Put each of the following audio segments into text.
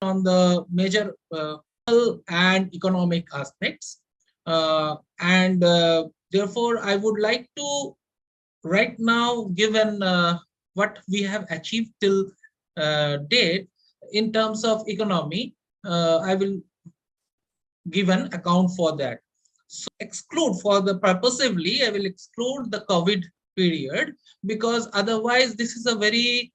on the major and economic aspects. Therefore, I would like to right now, given what we have achieved till date in terms of economy, I will give an account for that. So exclude for the purposively, I will exclude the COVID period, because otherwise this is a very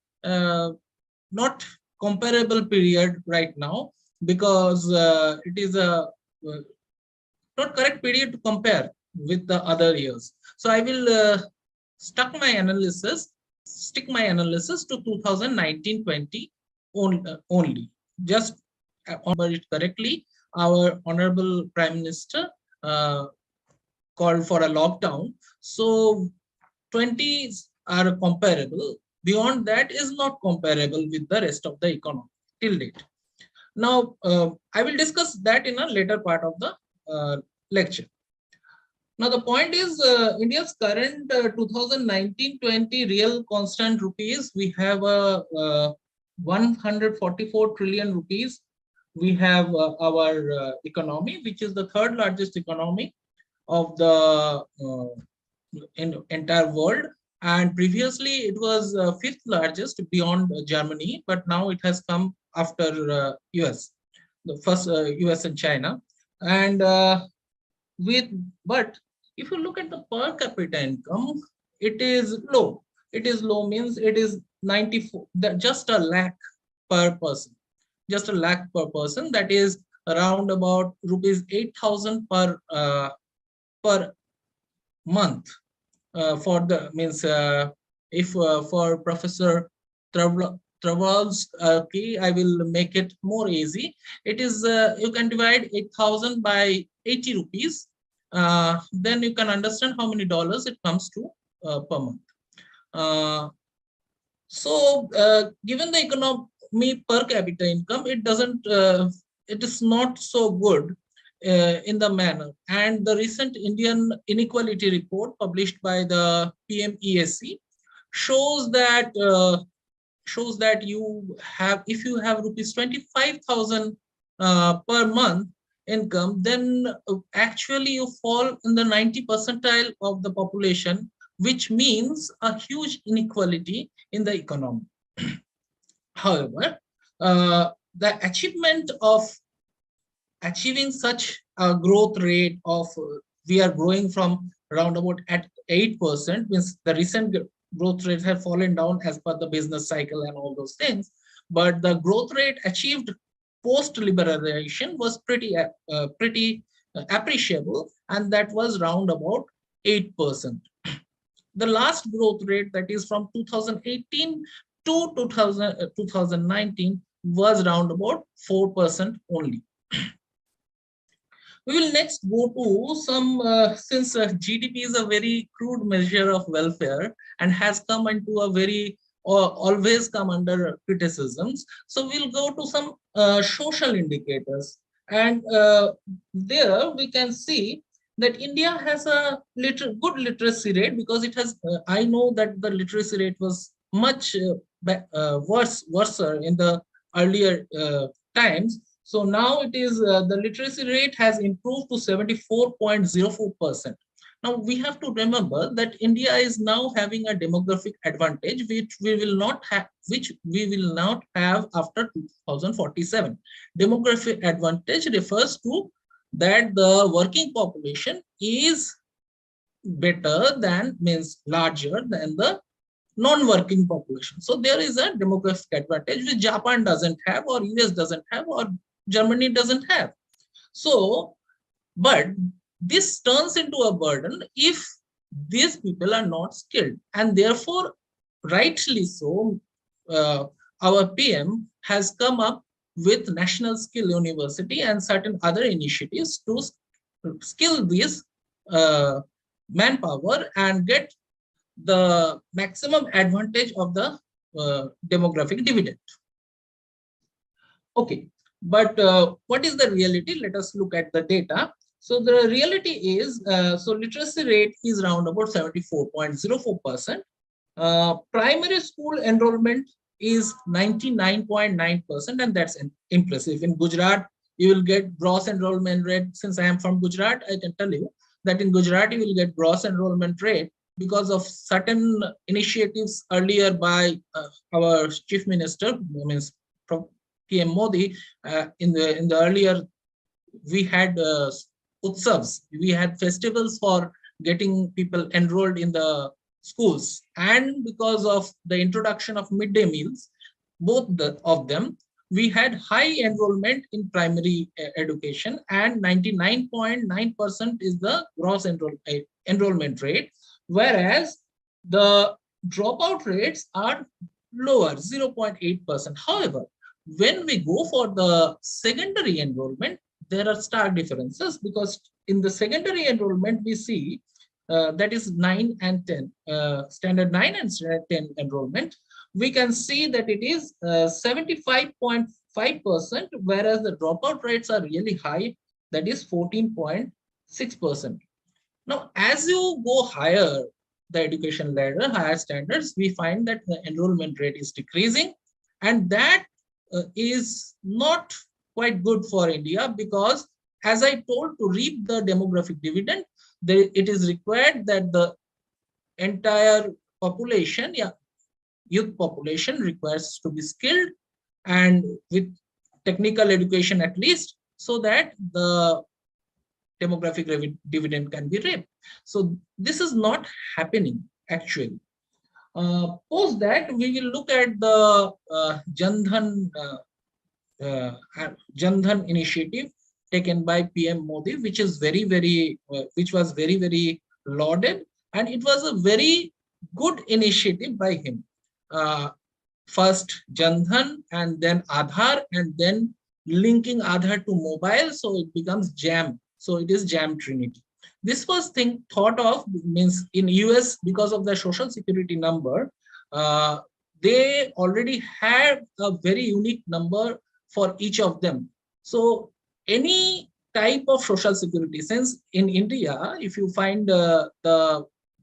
not comparable period right now, because it is a not correct period to compare with the other years. So I will stick my analysis to 2019-20 only. Just remember it correctly. Our honorable Prime Minister called for a lockdown. So 20s are comparable. Beyond that is not comparable with the rest of the economy till date. Now, I will discuss that in a later part of the lecture. Now, the point is India's current 2019-20 real constant rupees, we have a 144 trillion rupees. We have our economy, which is the third largest economy of the entire world. And previously it was fifth largest beyond Germany, but now it has come after US, the first US and China. And but if you look at the per capita income, it is low. It is low means it is 94, just a lakh per person. Just a lakh per person. That is around about rupees 8,000 per month. For the means if for Professor Travolsky, I will make it more easy. It is you can divide 8,000 by 80 rupees. Then you can understand how many dollars it comes to per month. Given the economy per capita income, it doesn't. It is not so good in the manner. And the recent Indian inequality report published by the PMESC shows that you have, if you have rupees 25,000 per month income, then actually you fall in the 90 percentile of the population, which means a huge inequality in the economy. However, the achievement of achieving such a growth rate of we are growing from around about at 8%, means the recent growth rates have fallen down as per the business cycle and all those things, but the growth rate achieved post liberalization was pretty appreciable, and that was round about 8%. The last growth rate, that is from 2018 to 2019, was round about 4% only. We will next go to some, since GDP is a very crude measure of welfare and has come into a very, always come under criticisms. So we'll go to some social indicators. And there we can see that India has a good literacy rate, because it has, I know that the literacy rate was much worse in the earlier times. So now it is the literacy rate has improved to 74.04%. Now we have to remember that India is now having a demographic advantage, which we will not have after 2047. Demographic advantage refers to that the working population is better than, means larger than the non-working population. So there is a demographic advantage which Japan doesn't have, or US doesn't have, or Germany doesn't have. So, but this turns into a burden if these people are not skilled, and therefore, rightly so, our PM has come up with National Skill University and certain other initiatives to skill this manpower and get the maximum advantage of the demographic dividend. Okay, but what is the reality? Let us look at the data. So the reality is, so literacy rate is around about 74.04%. Primary school enrollment is 99.9%, and that's impressive. In Gujarat, you will get gross enrollment rate. Since I am from Gujarat, I can tell you that in Gujarat, you will get gross enrollment rate because of certain initiatives earlier by our chief minister, means PM Modi. In the earlier, we had utsavs, we had festivals for getting people enrolled in the schools, and because of the introduction of midday meals, both of them, we had high enrollment in primary education, and 99.9% is the gross enrollment rate, whereas the dropout rates are lower, 0.8%. However, when we go for the secondary enrollment, there are stark differences, because in the secondary enrollment, we see that is 9 and 10, standard 9 and standard 10 enrollment, we can see that it is 75.5%, whereas the dropout rates are really high, that is 14.6%. Now, as you go higher the education ladder, higher standards, we find that the enrollment rate is decreasing, and that is not quite good for India, because, as I told, to reap the demographic dividend, it is required that the entire population, yeah, youth population requires to be skilled and with technical education at least, so that the demographic dividend can be reaped. So this is not happening actually. Post that, we will look at the Jan Dhan initiative taken by PM Modi, which is which was very, very lauded, and it was a very good initiative by him. First Jan Dhan, and then Aadhaar, and then linking Aadhaar to mobile, so it becomes JAM. So it is JAM Trinity. This was thought of, means in US, because of the social security number, they already had a very unique number for each of them. So any type of social security, since in India, if you find the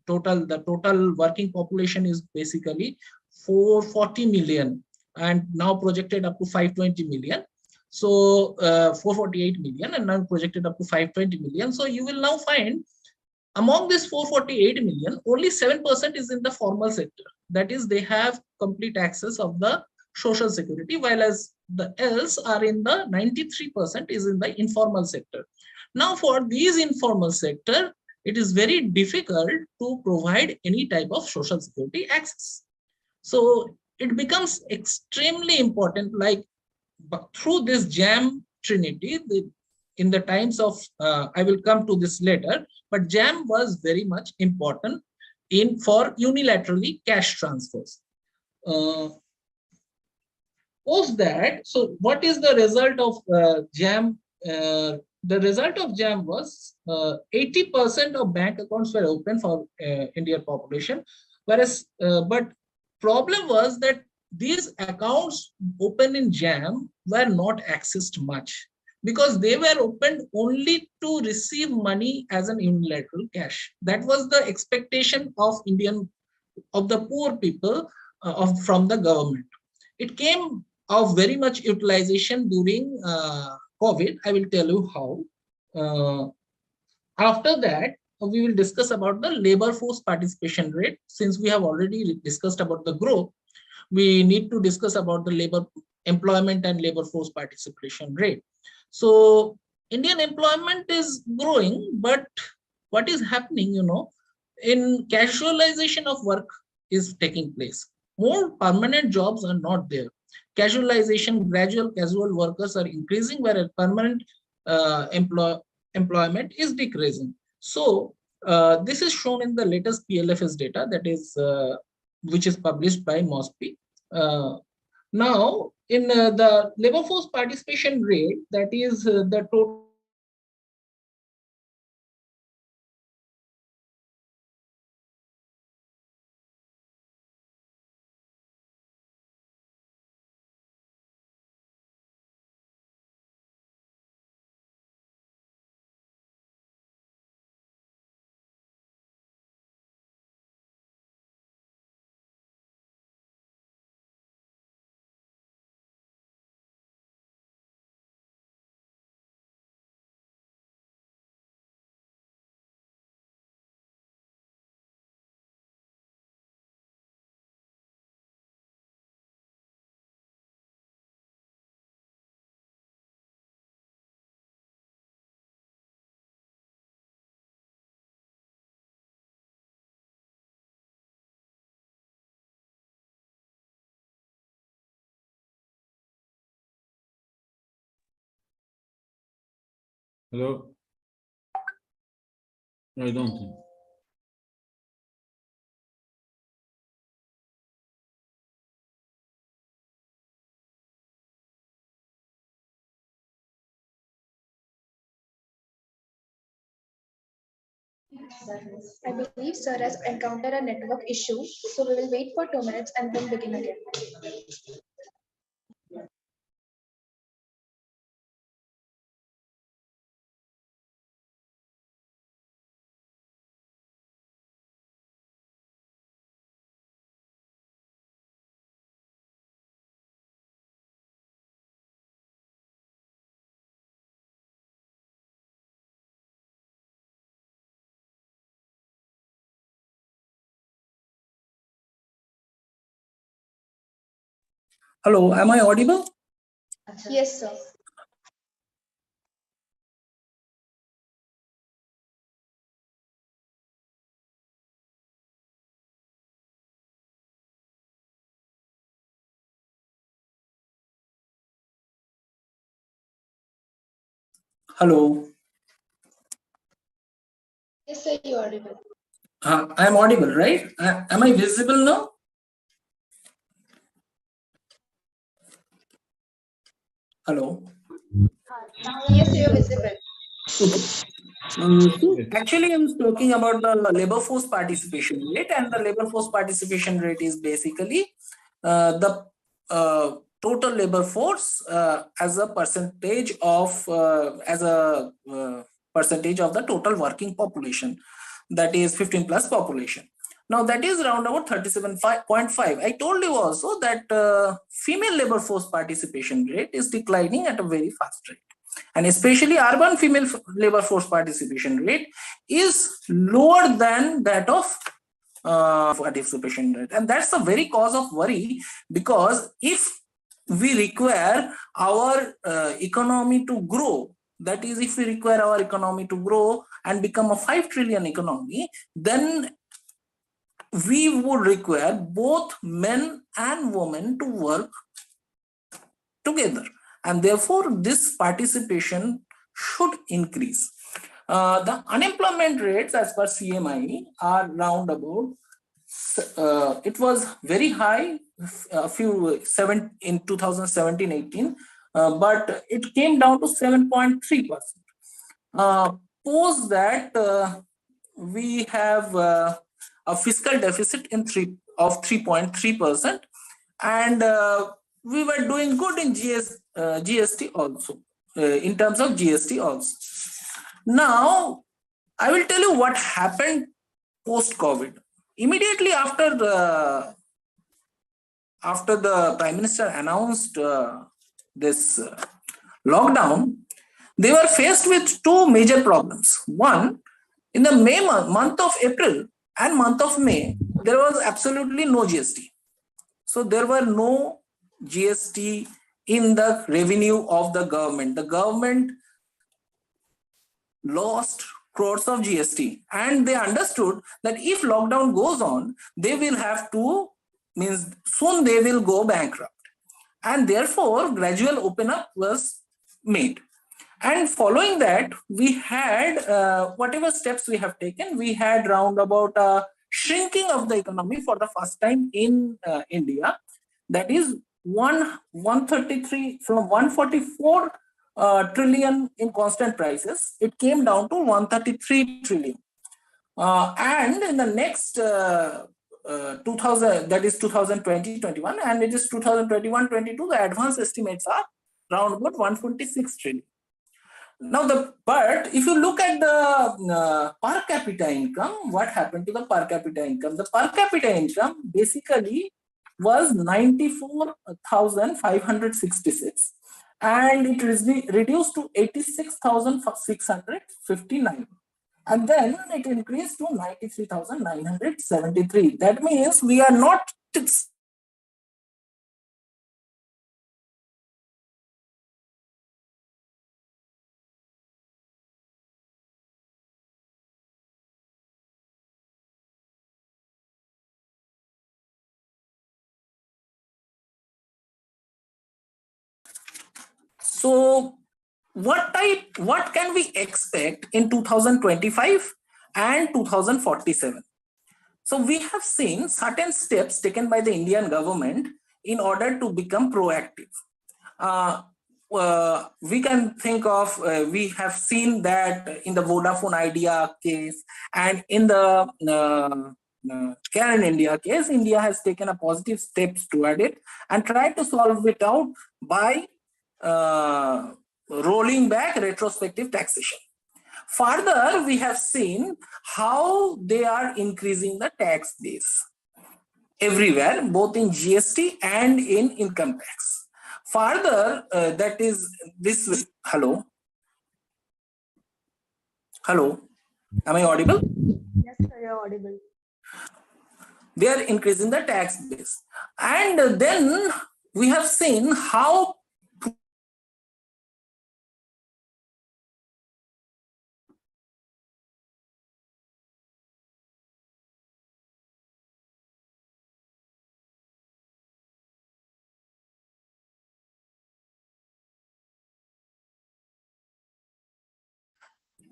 total working population is basically 440 million, and now projected up to 520 million. So 448 million, and now projected up to 520 million. So you will now find among this 448 million, only 7% is in the formal sector. That is, they have complete access of the social security, while as the else are in the 93% is in the informal sector. Now, for these informal sector, it is very difficult to provide any type of social security access. So it becomes extremely important, like through this JAM Trinity, in the times of, I will come to this later, but JAM was very much important for unilaterally cash transfers. Post that, so what is the result of JAM? The result of JAM was 80% of bank accounts were open for Indian population, whereas but problem was that these accounts open in JAM were not accessed much, because they were opened only to receive money as an unilateral cash. That was the expectation of the poor people from the government. It came of very much utilization during COVID. I will tell you how. After that, we will discuss about the labor force participation rate. Since we have already discussed about the growth, we need to discuss about the labor employment and labor force participation rate. So Indian employment is growing, but what is happening, in casualization of work is taking place. More permanent jobs are not there. Casualization, gradual casual workers are increasing, whereas permanent employment is decreasing. So this is shown in the latest PLFS data, that is which is published by MOSPI. Now, in the labor force participation rate, that is the total Hello? I don't think. I believe sir has encountered a network issue, so we will wait for 2 minutes and then begin again. Hello, am I audible? Yes, sir. Hello, Yes, sir, you are audible. I'm audible, right? Am I visible now? Hello. Yes, sir, you are visible. Okay. So actually, I'm talking about the labor force participation rate, and the labor force participation rate is basically the total labor force as a percentage of percentage of the total working population, that is 15 plus population. Now that is around about 37.5. I told you also that female labor force participation rate is declining at a very fast rate, and especially urban female labor force participation rate is lower than that of participation rate, and that's the very cause of worry, because if we require our economy to grow, that is, if we require our economy to grow and become a 5 trillion economy, then we would require both men and women to work together, and therefore this participation should increase. The unemployment rates as per CMI are round about, it was very high a few seven in 2017-18, but it came down to 7.3%. Post that, we have a fiscal deficit in 3.3%, and we were doing good in GST also, in terms of GST also. Now, I will tell you what happened post-COVID. Immediately after the Prime Minister announced this lockdown, they were faced with two major problems. One, in the month of April and month of May, there was absolutely no GST. So there were no GST in the revenue of the government. The government lost crores of GST, and they understood that if lockdown goes on, they will have to, means soon they will go bankrupt, and therefore gradual open up was made. And following that, we had whatever steps we have taken, we had round about a shrinking of the economy for the first time in India. That is 133 from 144 trillion in constant prices. It came down to 133 trillion. And in the next 2000, that is 2020-21, and it is 2021-22, the advanced estimates are around about 146 trillion. Now, but if you look at the per capita income, what happened to the per capita income? The per capita income basically was 94,566, and it reduced to 86,659. And then it increased to 93,973. That means we are not. So what can we expect in 2025 and 2047? So we have seen certain steps taken by the Indian government in order to become proactive. We can think of, we have seen that in the Vodafone Idea case and in the Care in India case, India has taken a positive steps toward it and tried to solve it out by uh, rolling back retrospective taxation. Further, we have seen how they are increasing the tax base everywhere, both in GST and in income tax. Further, that is this. Hello, hello. Am I audible? Yes, sir, you're audible. They are increasing the tax base, and then we have seen how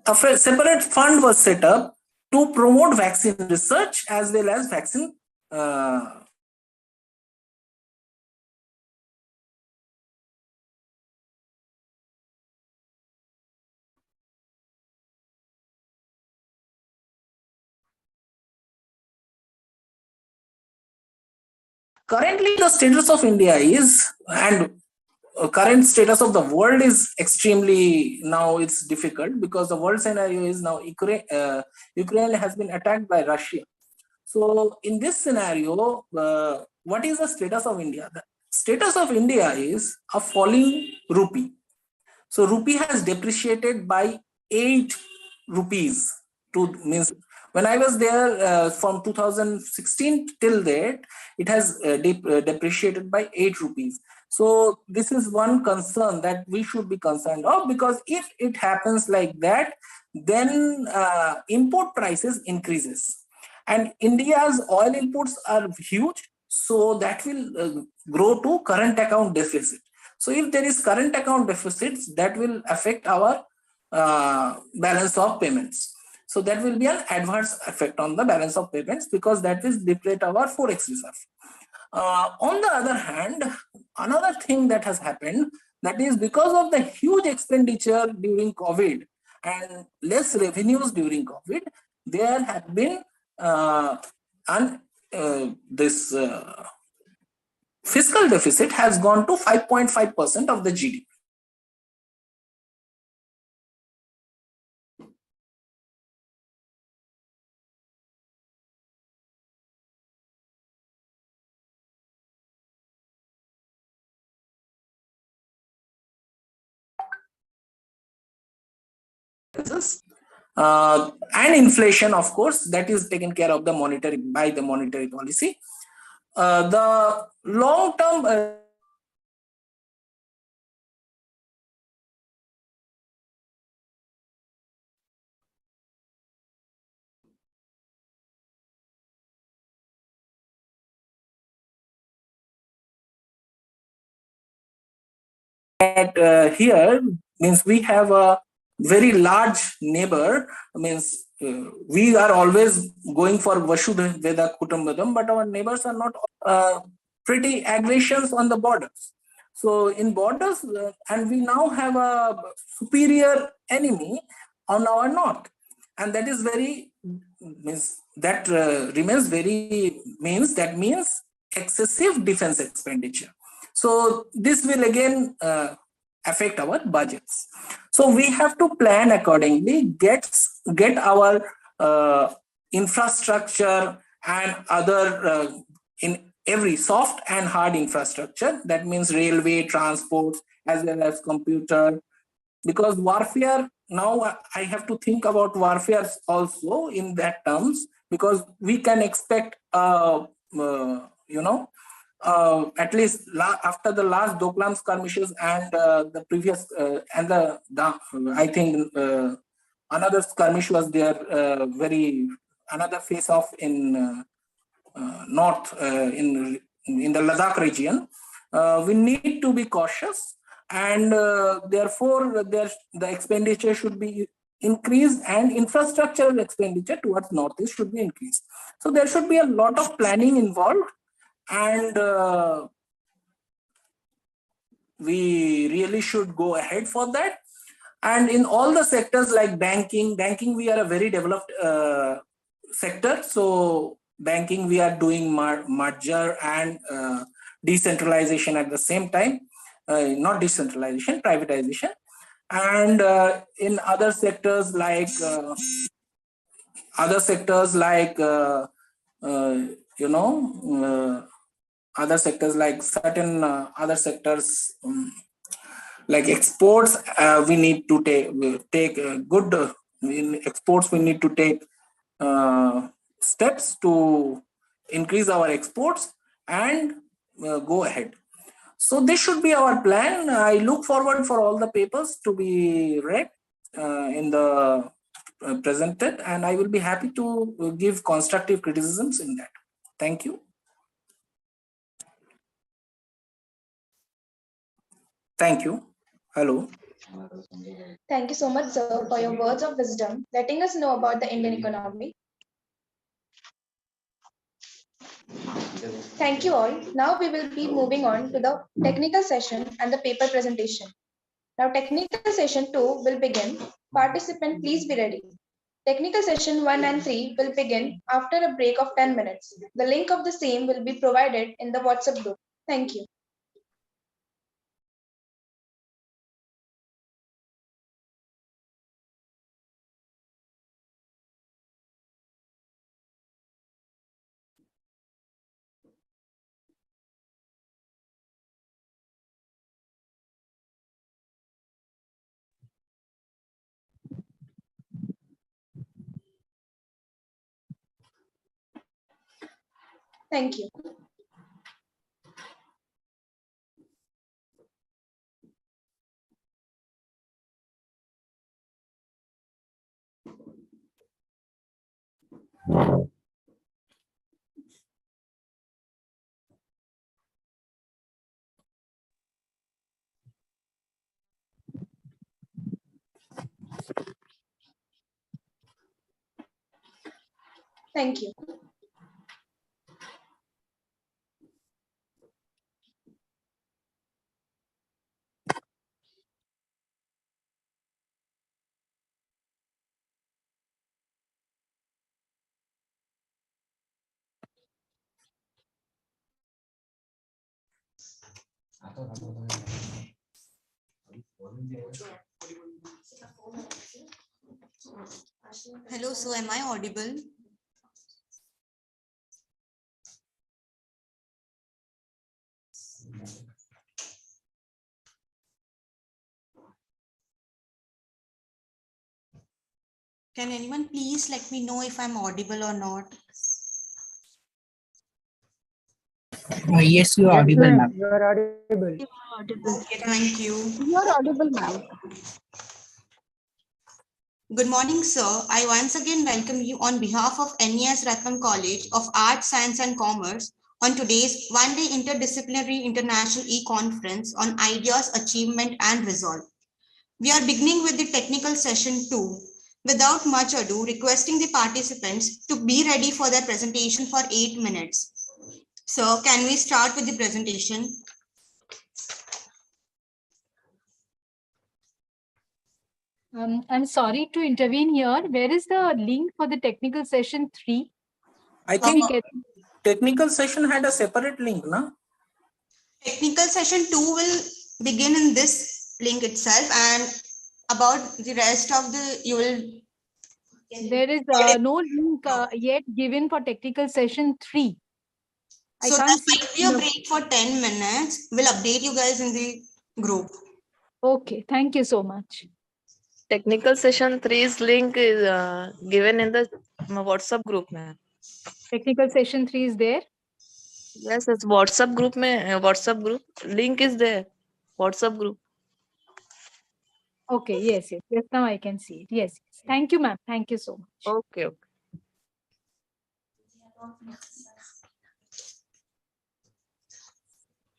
a separate fund was set up to promote vaccine research as well as vaccine currently the status of India is, and current status of the world is extremely, now it's difficult because the world scenario is now Ukraine has been attacked by Russia. So in this scenario, what is the status of India? The status of India is a falling rupee. So rupee has depreciated by 8 rupees to, means when I was there from 2016 till date, it has depreciated by 8 rupees. So this is one concern that we should be concerned of, because if it happens like that, then import prices increases. And India's oil imports are huge, so that will grow to current account deficit. So if there is current account deficits, that will affect our balance of payments. So that will be an adverse effect on the balance of payments, because that will deplete our forex reserve. On the other hand, another thing that has happened, that is because of the huge expenditure during COVID and less revenues during COVID, there have been this fiscal deficit has gone to 5.5% of the GDP. And inflation, of course, that is taken care of the monetary by the monetary policy. The long term here means we have a very large neighbor, means we are always going for Vasudhaiva Kutumbakam, but our neighbors are not pretty aggressions on the borders. So in borders, and we now have a superior enemy on our north, and that is very, means that remains very, means that means excessive defense expenditure. So this will again affect our budgets. So we have to plan accordingly, get our infrastructure and other in every soft and hard infrastructure. That means railway, transport, as well as computer. Because warfare, now I have to think about warfare also in that terms, because we can expect, at least after the last Doklam skirmishes and the previous and the I think another skirmish was there, very another face off in north in the Ladakh region. We need to be cautious. and therefore the expenditure should be increased, and infrastructural expenditure towards Northeast should be increased. So there should be a lot of planning involved, and we really should go ahead for that. And in all the sectors like banking, we are a very developed sector. So banking, we are doing merger and decentralization at the same time, not decentralization, privatization. And in other sectors like you know other sectors like certain other sectors like exports, we need to take good in exports, we need to take steps to increase our exports and go ahead. So this should be our plan. I look forward for all the papers to be read in the presented, and I will be happy to give constructive criticisms in that. Thank you. Thank you. Hello. Thank you so much, sir, for your words of wisdom, letting us know about the Indian economy. Thank you all. Now we will be moving on to the technical session and the paper presentation. Now technical session 2 will begin. Participant, please be ready. Technical session 1 and 3 will begin after a break of 10 minutes. The link of the same will be provided in the WhatsApp group. Thank you. Thank you. Thank you. Hello, so am I audible? Can anyone please let me know if I'm audible or not? Yes, you are audible, ma'am. You are audible. Okay, thank you. You are audible, ma'am. Good morning, sir. I once again welcome you on behalf of NES Ratnam College of Arts, Science and Commerce on today's one-day interdisciplinary international e-conference on ideas, achievement and resolve. We are beginning with the technical session 2. Without much ado, requesting the participants to be ready for their presentation for 8 minutes. So can we start with the presentation? I'm sorry to intervene here. Where is the link for the technical session 3? I think technical session had a separate link, na? Technical session 2 will begin in this link itself, and about the rest of the, you will. There is no link yet given for technical session 3. So there might be a break for 10 minutes. We'll update you guys in the group. Okay, thank you so much. Technical session 3's link is given in the WhatsApp group, ma'am. Technical session 3 is there? Yes, it's WhatsApp group. WhatsApp group link is there. WhatsApp group. Okay, yes. Now I can see it. Yes. Thank you, ma'am. Thank you so much. Okay.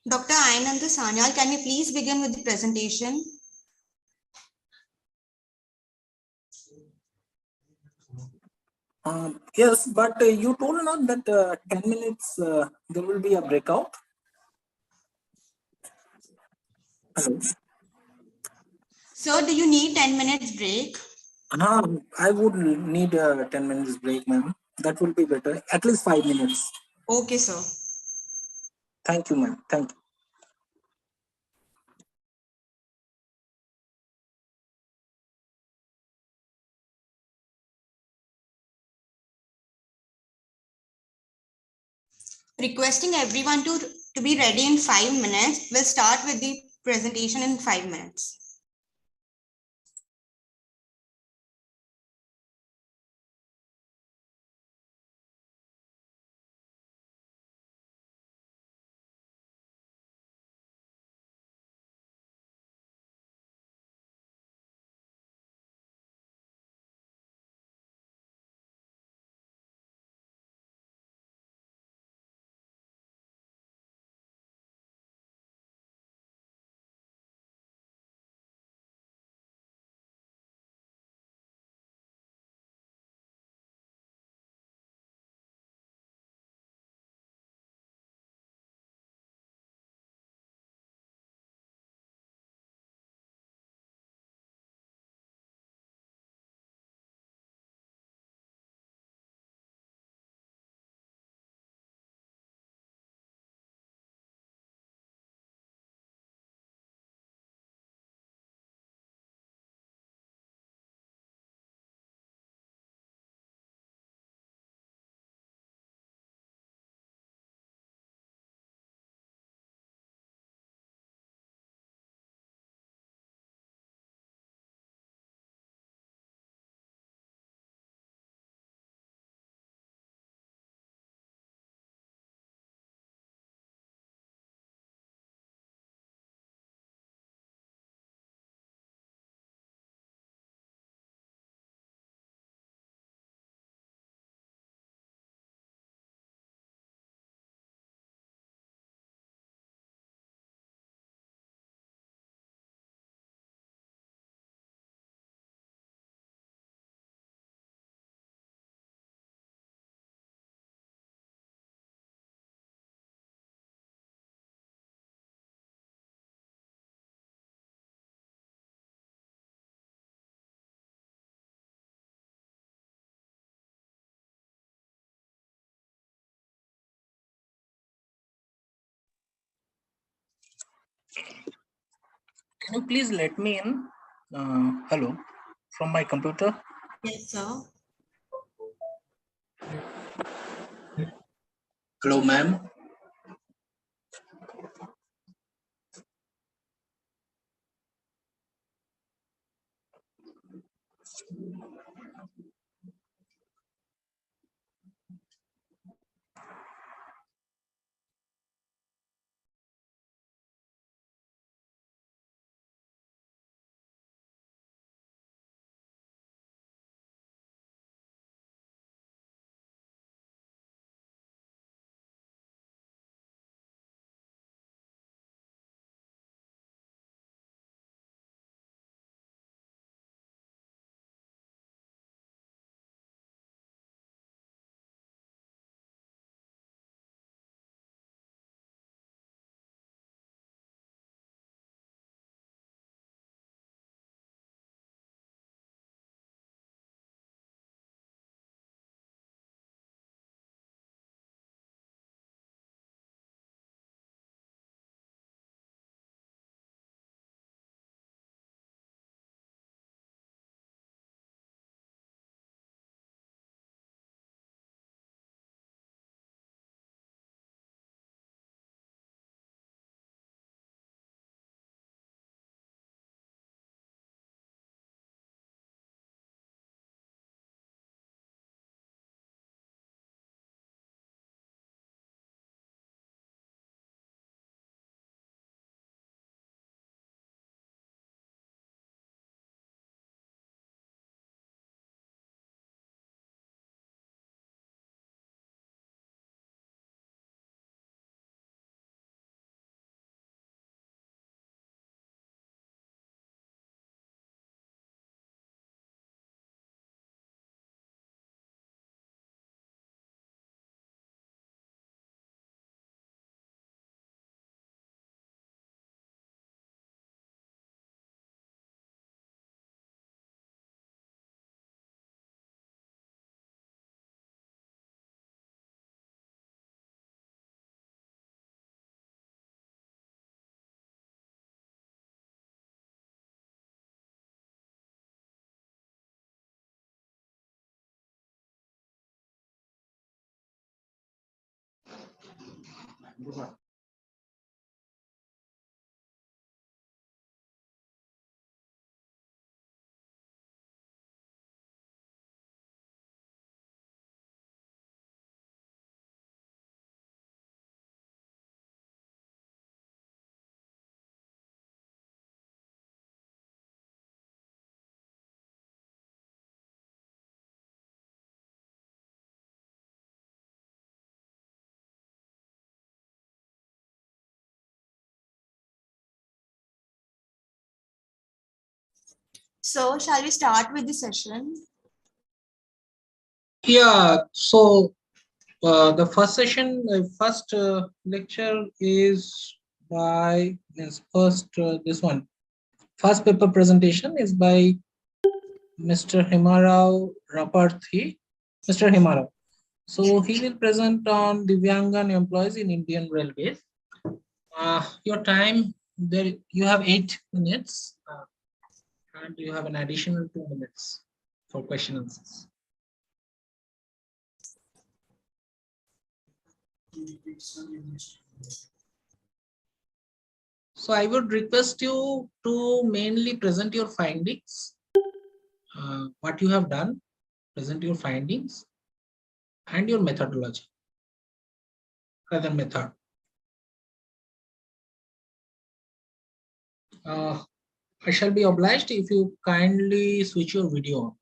Dr. Ainanda Sanyal, can we please begin with the presentation? Yes, but you told not that 10 minutes there will be a breakout. Hello. Sir, do you need 10 minutes break? I would need a 10 minutes break, ma'am. That will be better. At least 5 minutes. Okay, sir. Thank you, ma'am. Thank you. Requesting everyone to be ready in 5 minutes. We'll start with the presentation in 5 minutes. Can you please let me in? Hello, from my computer. Yes, sir. Hello, ma'am. So shall we start with the session? Yeah, so the first session, first lecture is by means first this one. First paper presentation is by Mr. Himarao Raparthi. Mr. Himarao. So he will present on Divyangan employees in Indian Railways. Your time there, you have 8 minutes, and you have an additional 2 minutes for question answers. So I would request you to mainly present your findings, what you have done, present your findings, and your methodology, rather method. I shall be obliged if you kindly switch your video on.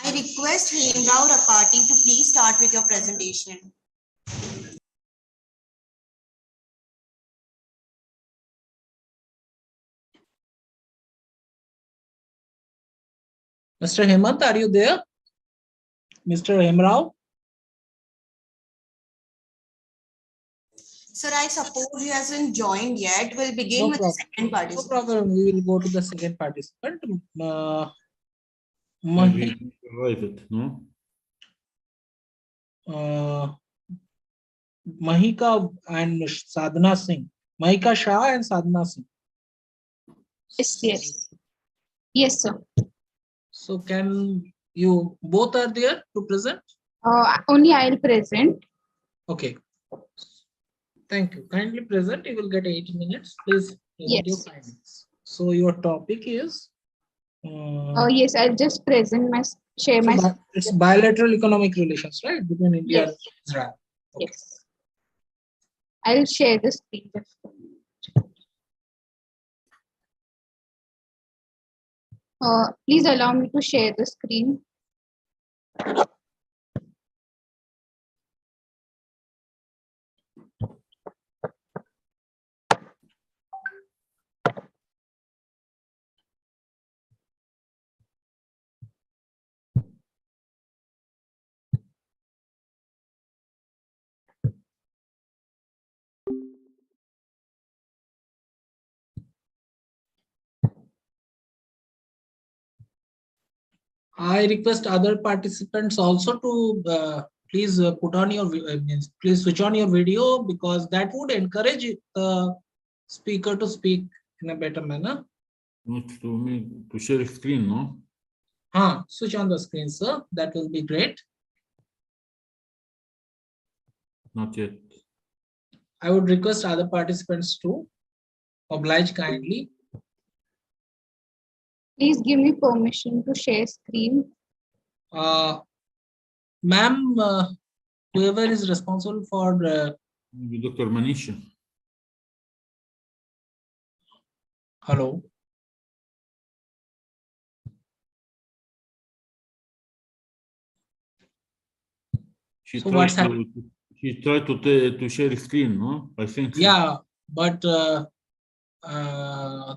I request Hemrao Rapati to please start with your presentation. Mr. Hemant, are you there? Mr. Hemrao? Sir, I suppose he hasn't joined yet. We'll begin No with the problem. second No participant. problem. We will go to the second participant. Maybe private, no? Mahika and Sadhana Singh. Mahika Shah and Sadhana Singh. Yes, yes. Yes, sir. So can you both are there to present? Only I'll present. Okay. Thank you. Kindly present. You will get 8 minutes. Please present your Yes. findings. So your topic is. Yes, I'll just present my share So my. it's bilateral economic relations, right, between India Yes. and Israel. Okay. Yes. I'll share the screen. Just a minute. Please allow me to share the screen. I request other participants also to please put on your please switch on your video, because that would encourage the speaker to speak in a better manner. Not to me to share screen, no? Switch on the screen, sir. That will be great. Not yet. I would request other participants to oblige kindly. Please give me permission to share screen. Ma'am, whoever is responsible for Maybe Dr. Manisha. hello. She So tried what's to happening? she tried to share screen, no? I think so. Yeah, but the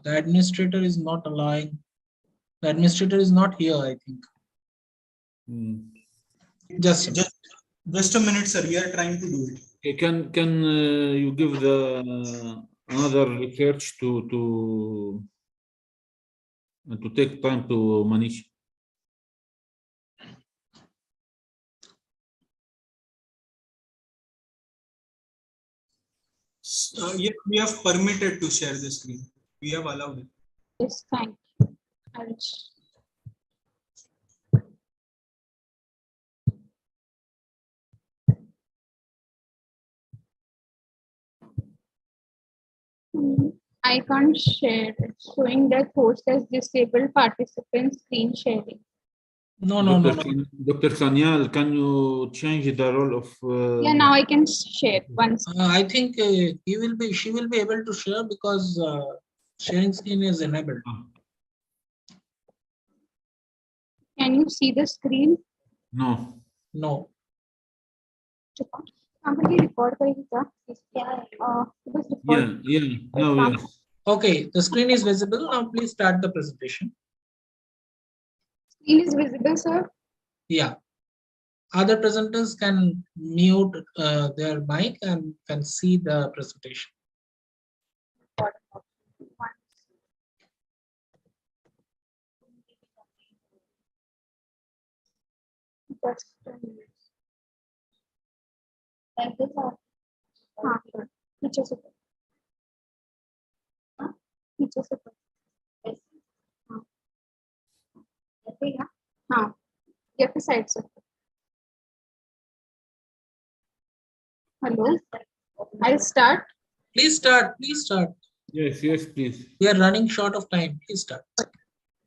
administrator is not allowing. The administrator is not here, I think. Just a minute, sir. We are trying to do it. Okay, can you give the another research to take time to Manish? Yes, we have permitted to share the screen. We have allowed it. Yes, thank you. I can't share. It's showing that host has disabled participant screen sharing. No, no, no, no. Dr. Sanyal, can you change the role of? Yeah, now I can share once. I think she will be able to share because sharing screen is enabled. Can you see the screen? No. No. Somebody record करेगी क्या? Yeah. No, yes. Okay, the screen is visible. Now please start the presentation. Screen is visible, sir. Yeah. Other presenters can mute their mic and can see the presentation. पीछे से पीछे से हाँ कैसे side से Hello, I'll start. Please start. Please start. Yes, please. We are running short of time. Please start.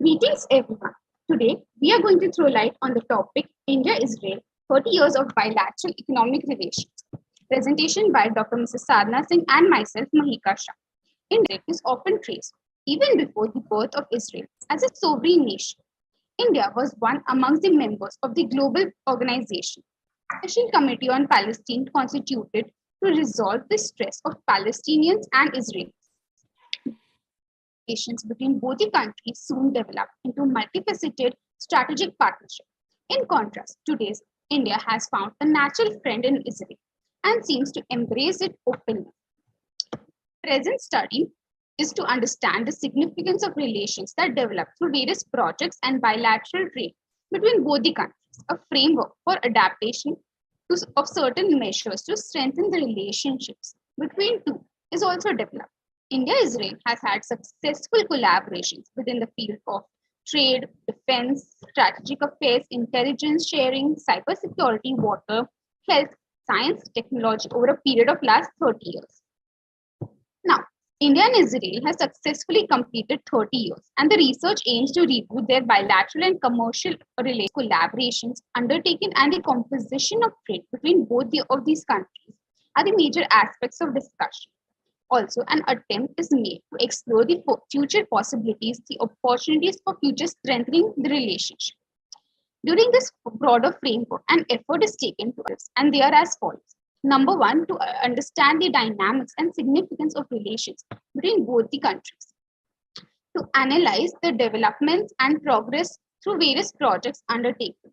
Greetings, everyone. Today, we are going to throw light on the topic India-Israel, 30 years of bilateral economic relations. Presentation by Dr. Mrs. Sadhna Singh and myself, Mahika Shah. India is often traced, even before the birth of Israel, as a sovereign nation. India was one amongst the members of the global organization, Special Committee on Palestine, constituted to resolve the stress of Palestinians and Israelis. Relations between both the countries soon developed into multifaceted strategic partnership. In contrast, today's India has found a natural friend in Israel and seems to embrace it openly. Present study is to understand the significance of relations that develop through various projects and bilateral trade between both the countries, a framework for adaptation of certain measures to strengthen the relationships between two is also developed. India-Israel has had successful collaborations within the field of trade, defense, strategic affairs, intelligence sharing, cybersecurity, water, health, science, technology over a period of last 30 years. Now, India and Israel has successfully completed 30 years, and the research aims to review their bilateral and commercial collaborations undertaken and the composition of trade between both of these countries are the major aspects of discussion. Also, an attempt is made to explore the future possibilities, the opportunities for future strengthening the relationship. During this broader framework, an effort is taken to us, and they are as follows. Number one, to understand the dynamics and significance of relations between both the countries. To analyze the developments and progress through various projects undertaken.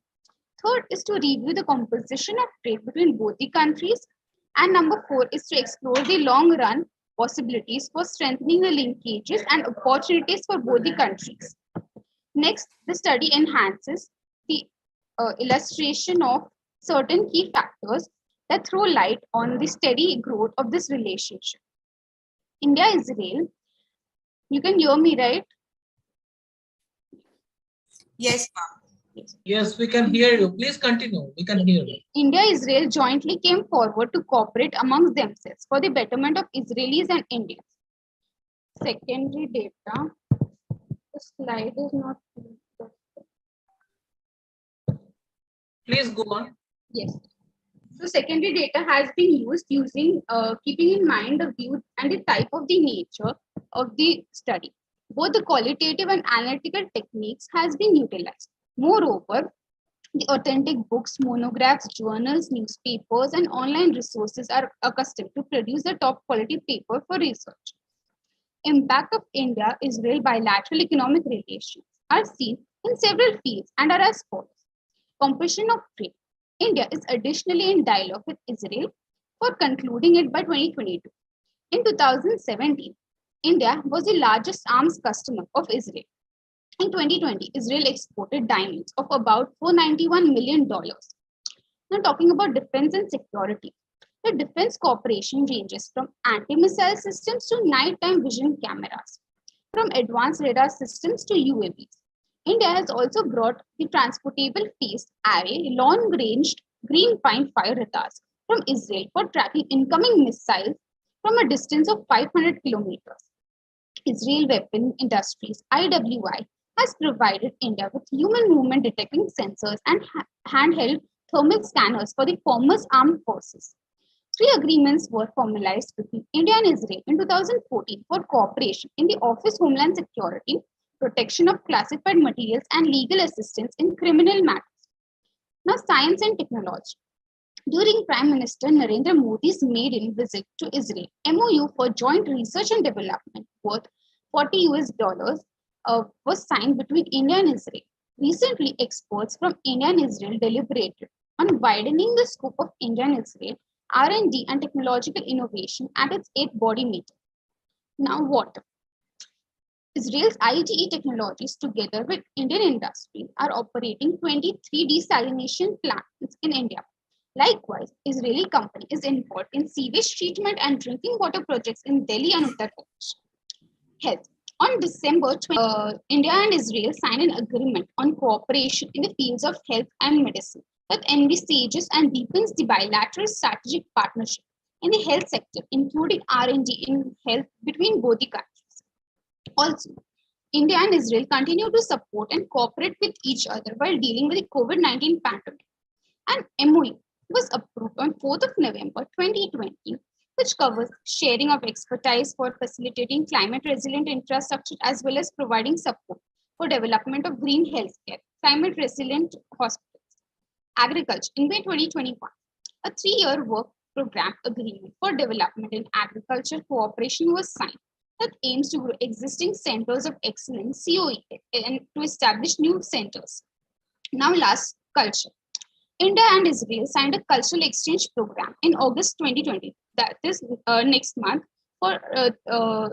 Third is to review the composition of trade between both the countries. And number four is to explore the long-run possibilities for strengthening the linkages and opportunities for both the countries. Next, the study enhances the illustration of certain key factors that throw light on the steady growth of this relationship. India-Israel, you can hear me, right? Yes, ma'am. Yes, we can hear you. Please continue. We can hear you. India-Israel jointly came forward to cooperate amongst themselves for the betterment of Israelis and Indians. Secondary data. The slide is not. Please go on. Yes. So secondary data has been used using keeping in mind the view and the type of the nature of the study. Both the qualitative and analytical techniques has been utilized. Moreover, the authentic books, monographs, journals, newspapers, and online resources are accustomed to produce the top quality paper for research. Impact of India-Israel bilateral economic relations are seen in several fields and are as follows. Competition of trade. India is additionally in dialogue with Israel for concluding it by 2022. In 2017, India was the largest arms customer of Israel. In 2020, Israel exported diamonds of about $491 million. Now, talking about defense and security, the defense cooperation ranges from anti-missile systems to nighttime vision cameras, from advanced radar systems to UAVs. India has also brought the transportable phased array long-range green pine fire radars from Israel for tracking incoming missiles from a distance of 500 kilometers. Israel Weapon Industries (IWI) has provided India with human movement detecting sensors and handheld thermal scanners for the former's armed forces. 3 agreements were formalized between India and Israel in 2014 for cooperation in the Office of Homeland Security, protection of classified materials, and legal assistance in criminal matters. Now, science and technology. During Prime Minister Narendra Modi's maiden visit to Israel, MOU for joint research and development worth $40 was signed between India and Israel. Recently, experts from India and Israel deliberated on widening the scope of India and Israel R&D and technological innovation at its 8th body meeting. Now, water. Israel's IGE technologies, together with Indian industry, are operating 23 desalination plants in India. Likewise, Israeli company is involved in sewage treatment and drinking water projects in Delhi and Uttar Pradesh. Health. On December 20, India and Israel signed an agreement on cooperation in the fields of health and medicine that envisages and deepens the bilateral strategic partnership in the health sector, including R&D in health between both the countries. Also, India and Israel continue to support and cooperate with each other while dealing with the COVID-19 pandemic. An MOU was approved on 4th of November 2020, which covers sharing of expertise for facilitating climate-resilient infrastructure as well as providing support for development of green healthcare, climate-resilient hospitals. Agriculture. In May 2021, a 3-year work program agreement for development in agriculture cooperation was signed that aims to grow existing centers of excellence, COE, and to establish new centers. Now, last, culture. India and Israel signed a cultural exchange program in August 2020, that is next month,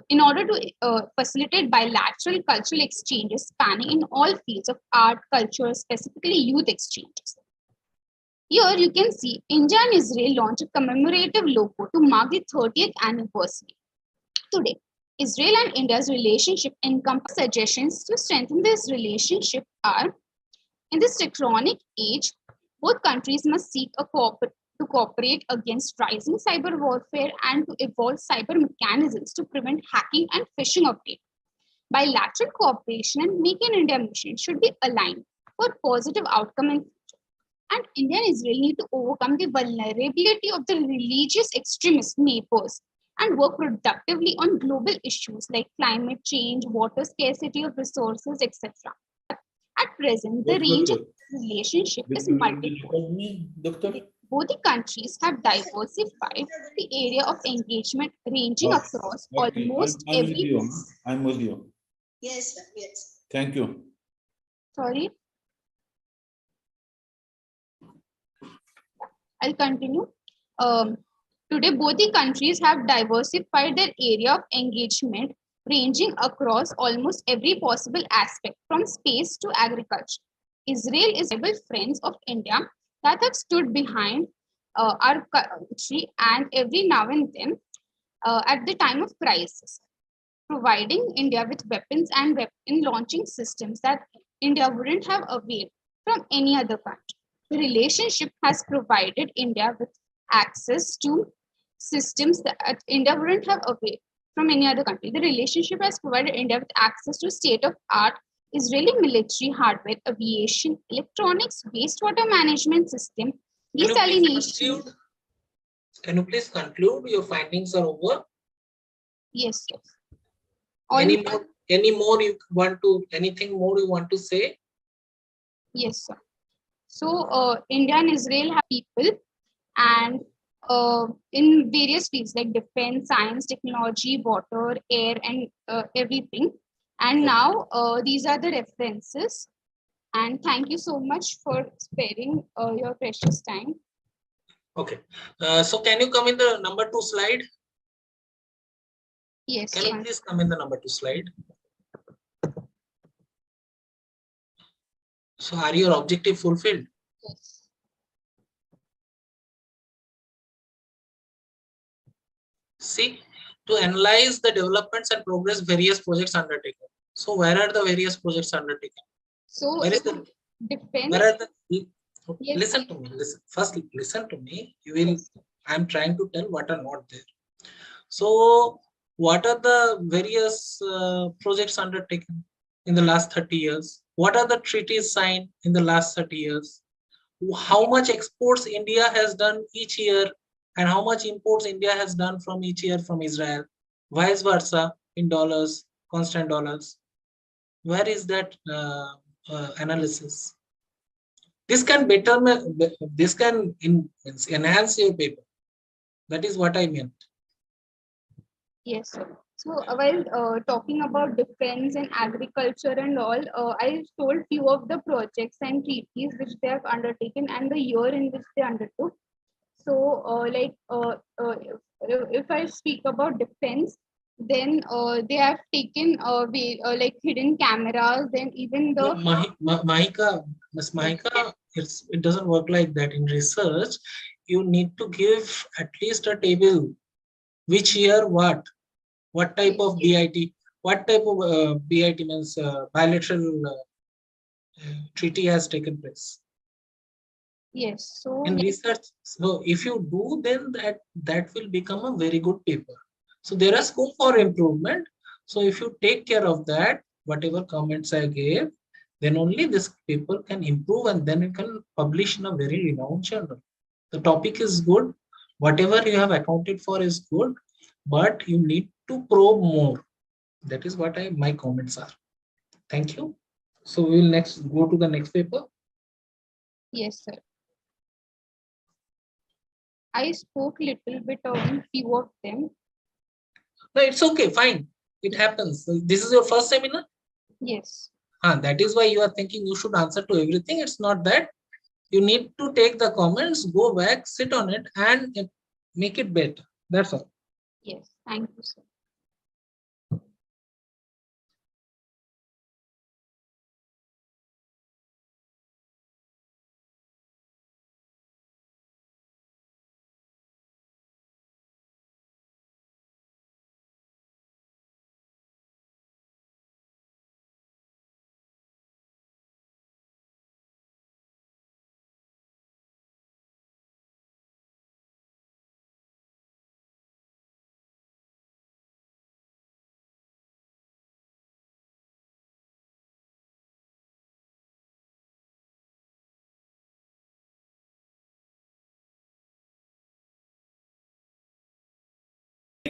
in order to facilitate bilateral cultural exchanges spanning in all fields of art, culture, specifically youth exchanges. Here you can see India and Israel launched a commemorative logo to mark the 30th anniversary. Today, Israel and India's relationship encompasses suggestions to strengthen this relationship are: in this tectonic age, both countries must seek to cooperate against rising cyber warfare and to evolve cyber mechanisms to prevent hacking and phishing of data. Bilateral cooperation and Make in India mission should be aligned for positive outcome in future. And India and Israel need to overcome the vulnerability of the religious extremist neighbors and work productively on global issues like climate change, water scarcity of resources, etc. At present, the range of relationship is multiple. Both the countries have diversified the area of engagement ranging across almost every. I'm with you. Yes, yes. Thank you. Sorry. I'll continue. Today, both the countries have diversified their area of engagement ranging across almost every possible aspect from space to agriculture. Israel is able friends of India that have stood behind our country and every now and then at the time of crisis, providing India with weapons and weapon launching systems that India wouldn't have availed from any other country. The relationship has provided India with access to systems that India wouldn't have availed from any other country. The relationship has provided India with access to state-of-art Israeli military hardware, aviation, electronics, wastewater management system, desalination. Can you please conclude? Your findings are over. Yes, yes. Anything more you want to say? Yes, sir. So India and Israel have people and in various fields like defense, science, technology, water, air, and everything. And now these are the references. And thank you so much for sparing your precious time. Okay. So can you come in the number 2 slide? Yes. Can you please come in the number 2 slide? So are your objective fulfilled? Yes. See, to analyze the developments and progress various projects undertaken. So where are the various projects undertaken? So where is the defense? Where are the Yes. Listen to me. First listen to me. I'm trying to tell what are not there. So what are the various projects undertaken in the last 30 years? What are the treaties signed in the last 30 years? How much exports India has done each year, and how much imports India has done from each year from Israel, vice versa in dollars, constant dollars. Where is that analysis? This can better, this can enhance your paper. That is what I meant. Yes, sir. So while talking about defense and agriculture and all, I told few of the projects and treaties which they have undertaken and the year in which they undertook. So if I speak about defense, then they have taken like hidden cameras, then even No, the Mahika, Miss Mahika, it doesn't work like that. In research, you need to give at least a table. Which year, what type of BIT, what type of BIT means bilateral treaty has taken place. yes. So In like research, so if you do, then that will become a very good paper. So there are scope for improvement. So if you take care of that, whatever comments I gave, then only this paper can improve, and then it can publish in a very renowned journal. The topic is good. Whatever you have accounted for is good, but you need to probe more. That is what my comments are. Thank you. So we will next go to the next paper. yes, sir. I spoke little bit on few of them. No, it's okay, fine. It happens. This is your first seminar? Yes. That is why you are thinking you should answer to everything. It's not that. You need to take the comments, go back, sit on it, and make it better. That's all. Yes. Thank you, sir.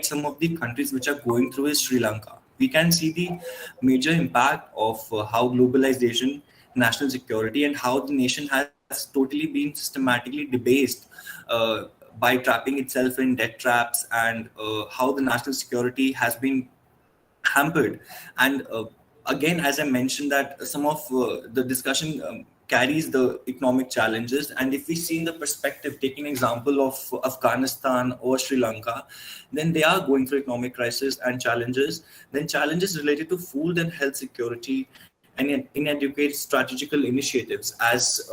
Some of the countries which are going through is Sri Lanka. We can see the major impact of how globalization, national security, and how the nation has totally been systematically debased by trapping itself in debt traps, and how the national security has been hampered. And again, as I mentioned, that some of the discussion carries the economic challenges. And if we see in the perspective, taking an example of Afghanistan or Sri Lanka, then they are going through economic crisis and challenges. Then challenges related to food and health security and inadequate strategical initiatives. As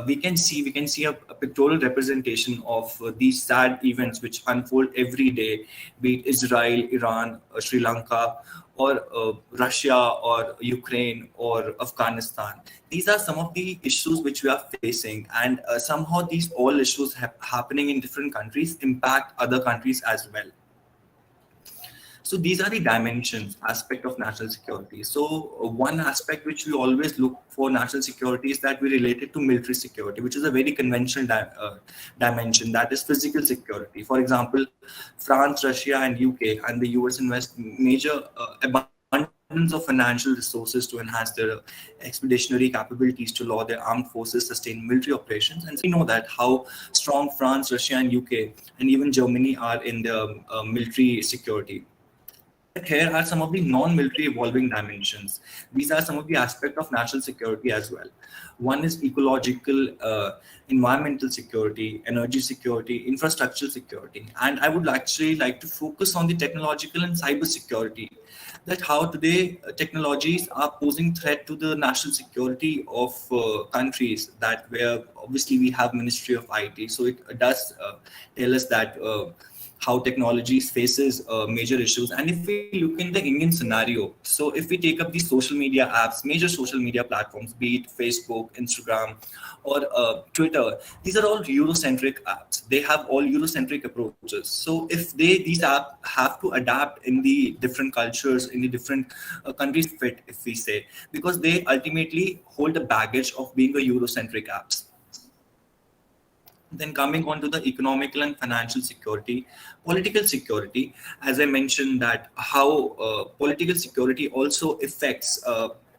we can see a pictorial representation of these sad events which unfold every day, be it Israel, Iran, Sri Lanka, or Russia, or Ukraine, or Afghanistan. These are some of the issues which we are facing, and somehow these all issues happening in different countries impact other countries as well. So these are the dimensions, aspect of national security. So one aspect which we always look for national security is that we relate it to military security, which is a very conventional dimension, that is physical security. For example, France, Russia, and UK and the US invest major abundance of financial resources to enhance their expeditionary capabilities to law their armed forces, sustain military operations. And we know that how strong France, Russia, and UK, and even Germany are in their military security. Here are some of the non-military evolving dimensions. These are some of the aspects of national security as well. One is ecological, environmental security, energy security, infrastructural security. And I would actually like to focus on the technological and cyber security, that how today technologies are posing threat to the national security of countries, that where obviously we have Ministry of IT. So it does tell us that how technology faces major issues. And if we look in the Indian scenario, so if we take up these social media apps, major social media platforms, be it Facebook, Instagram, or Twitter, these are all Eurocentric apps. They have all Eurocentric approaches. So if these apps have to adapt in the different cultures, in the different countries fit, if we say, because they ultimately hold the baggage of being a Eurocentric apps. Then coming on to the economical and financial security, political security, as I mentioned that how political security also affects,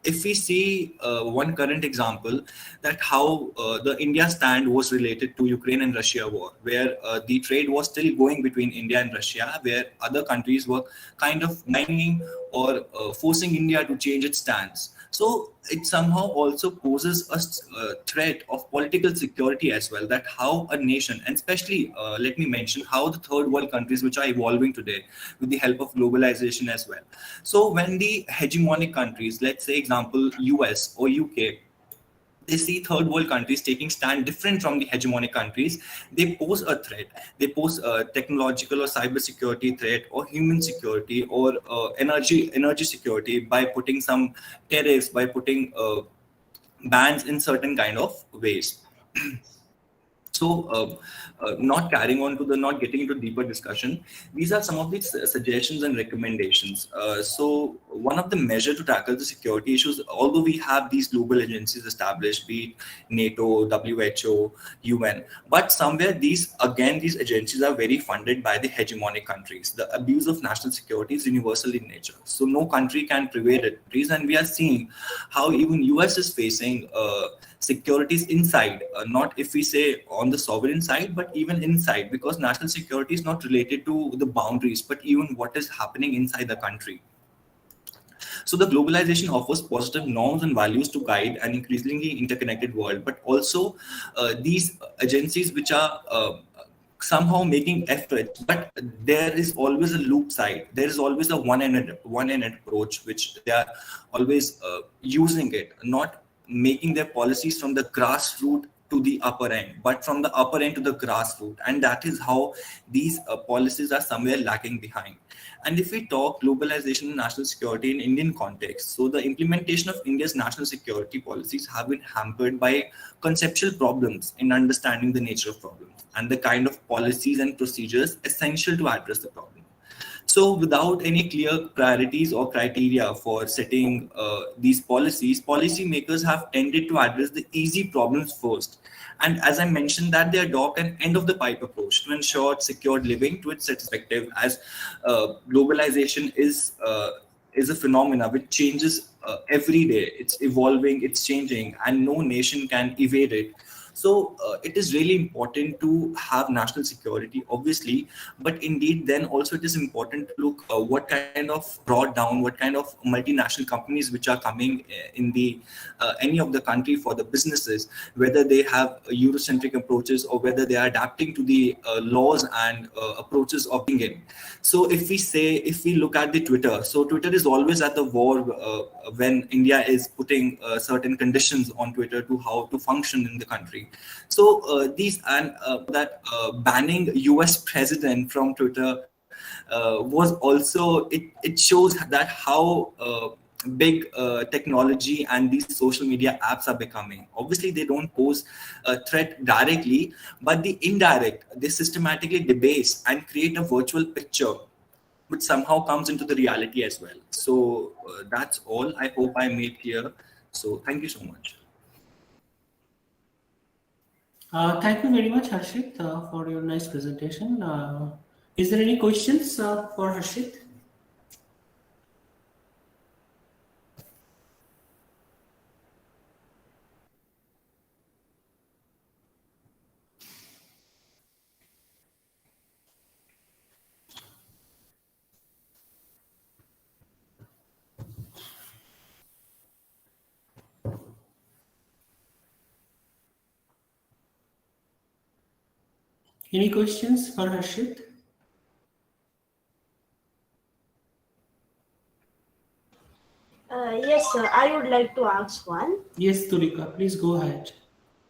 if we see one current example, that how the India stand was related to Ukraine and Russia war, where the trade was still going between India and Russia, where other countries were kind of whining or forcing India to change its stance. So it somehow also poses a threat of political security as well, that how a nation, and especially let me mention how the third world countries which are evolving today with the help of globalization as well. So when the hegemonic countries, let's say example US or UK, they see third world countries taking stand different from the hegemonic countries, they pose a threat. They pose a technological or cyber security threat, or human security, or energy security, by putting some tariffs, by putting bans in certain kind of ways. So, not carrying on to not getting into deeper discussion, these are some of the suggestions and recommendations. So, one of the measures to tackle the security issues, although we have these global agencies established, be it NATO, WHO, UN, but somewhere these agencies are very funded by the hegemonic countries. The abuse of national security is universal in nature. So, no country can prevent it. And we are seeing how even US is facing securities inside, not if we say on the sovereign side, but even inside, because national security is not related to the boundaries, but even what is happening inside the country. So the globalization offers positive norms and values to guide an increasingly interconnected world, but also these agencies which are somehow making efforts, but there is always a loop side. There is always a one-ended approach, which they are always using it, not making their policies from the grassroots to the upper end, but from the upper end to the grassroots. And that is how these policies are somewhere lacking behind. And if we talk globalization and national security in Indian context, so the implementation of India's national security policies have been hampered by conceptual problems in understanding the nature of problems and the kind of policies and procedures essential to address the problem. So without any clear priorities or criteria for setting these policies, policymakers have tended to address the easy problems first. And as I mentioned, that they adopt an end-of-the-pipe approach to ensure secured living to its perspective, as globalization is a phenomena which changes every day. It's evolving, it's changing, and no nation can evade it. So it is really important to have national security, obviously, but indeed, then also it is important to look what kind of brought down, what kind of multinational companies which are coming in the any of the country for the businesses, whether they have Eurocentric approaches or whether they are adapting to the laws and approaches of being in. So if we look at the Twitter, so Twitter is always at the war when India is putting certain conditions on Twitter to how to function in the country. So banning US president from Twitter was also, it shows that how big technology and these social media apps are becoming. Obviously, they don't pose a threat directly, but the indirect, they systematically debase and create a virtual picture which somehow comes into the reality as well. So that's all. I hope I made clear. So thank you so much. Thank you very much, Harshit, for your nice presentation. Is there any questions for Harshit? Any questions for Harshit? Yes, sir. I would like to ask one. Yes, Tulika, please go ahead.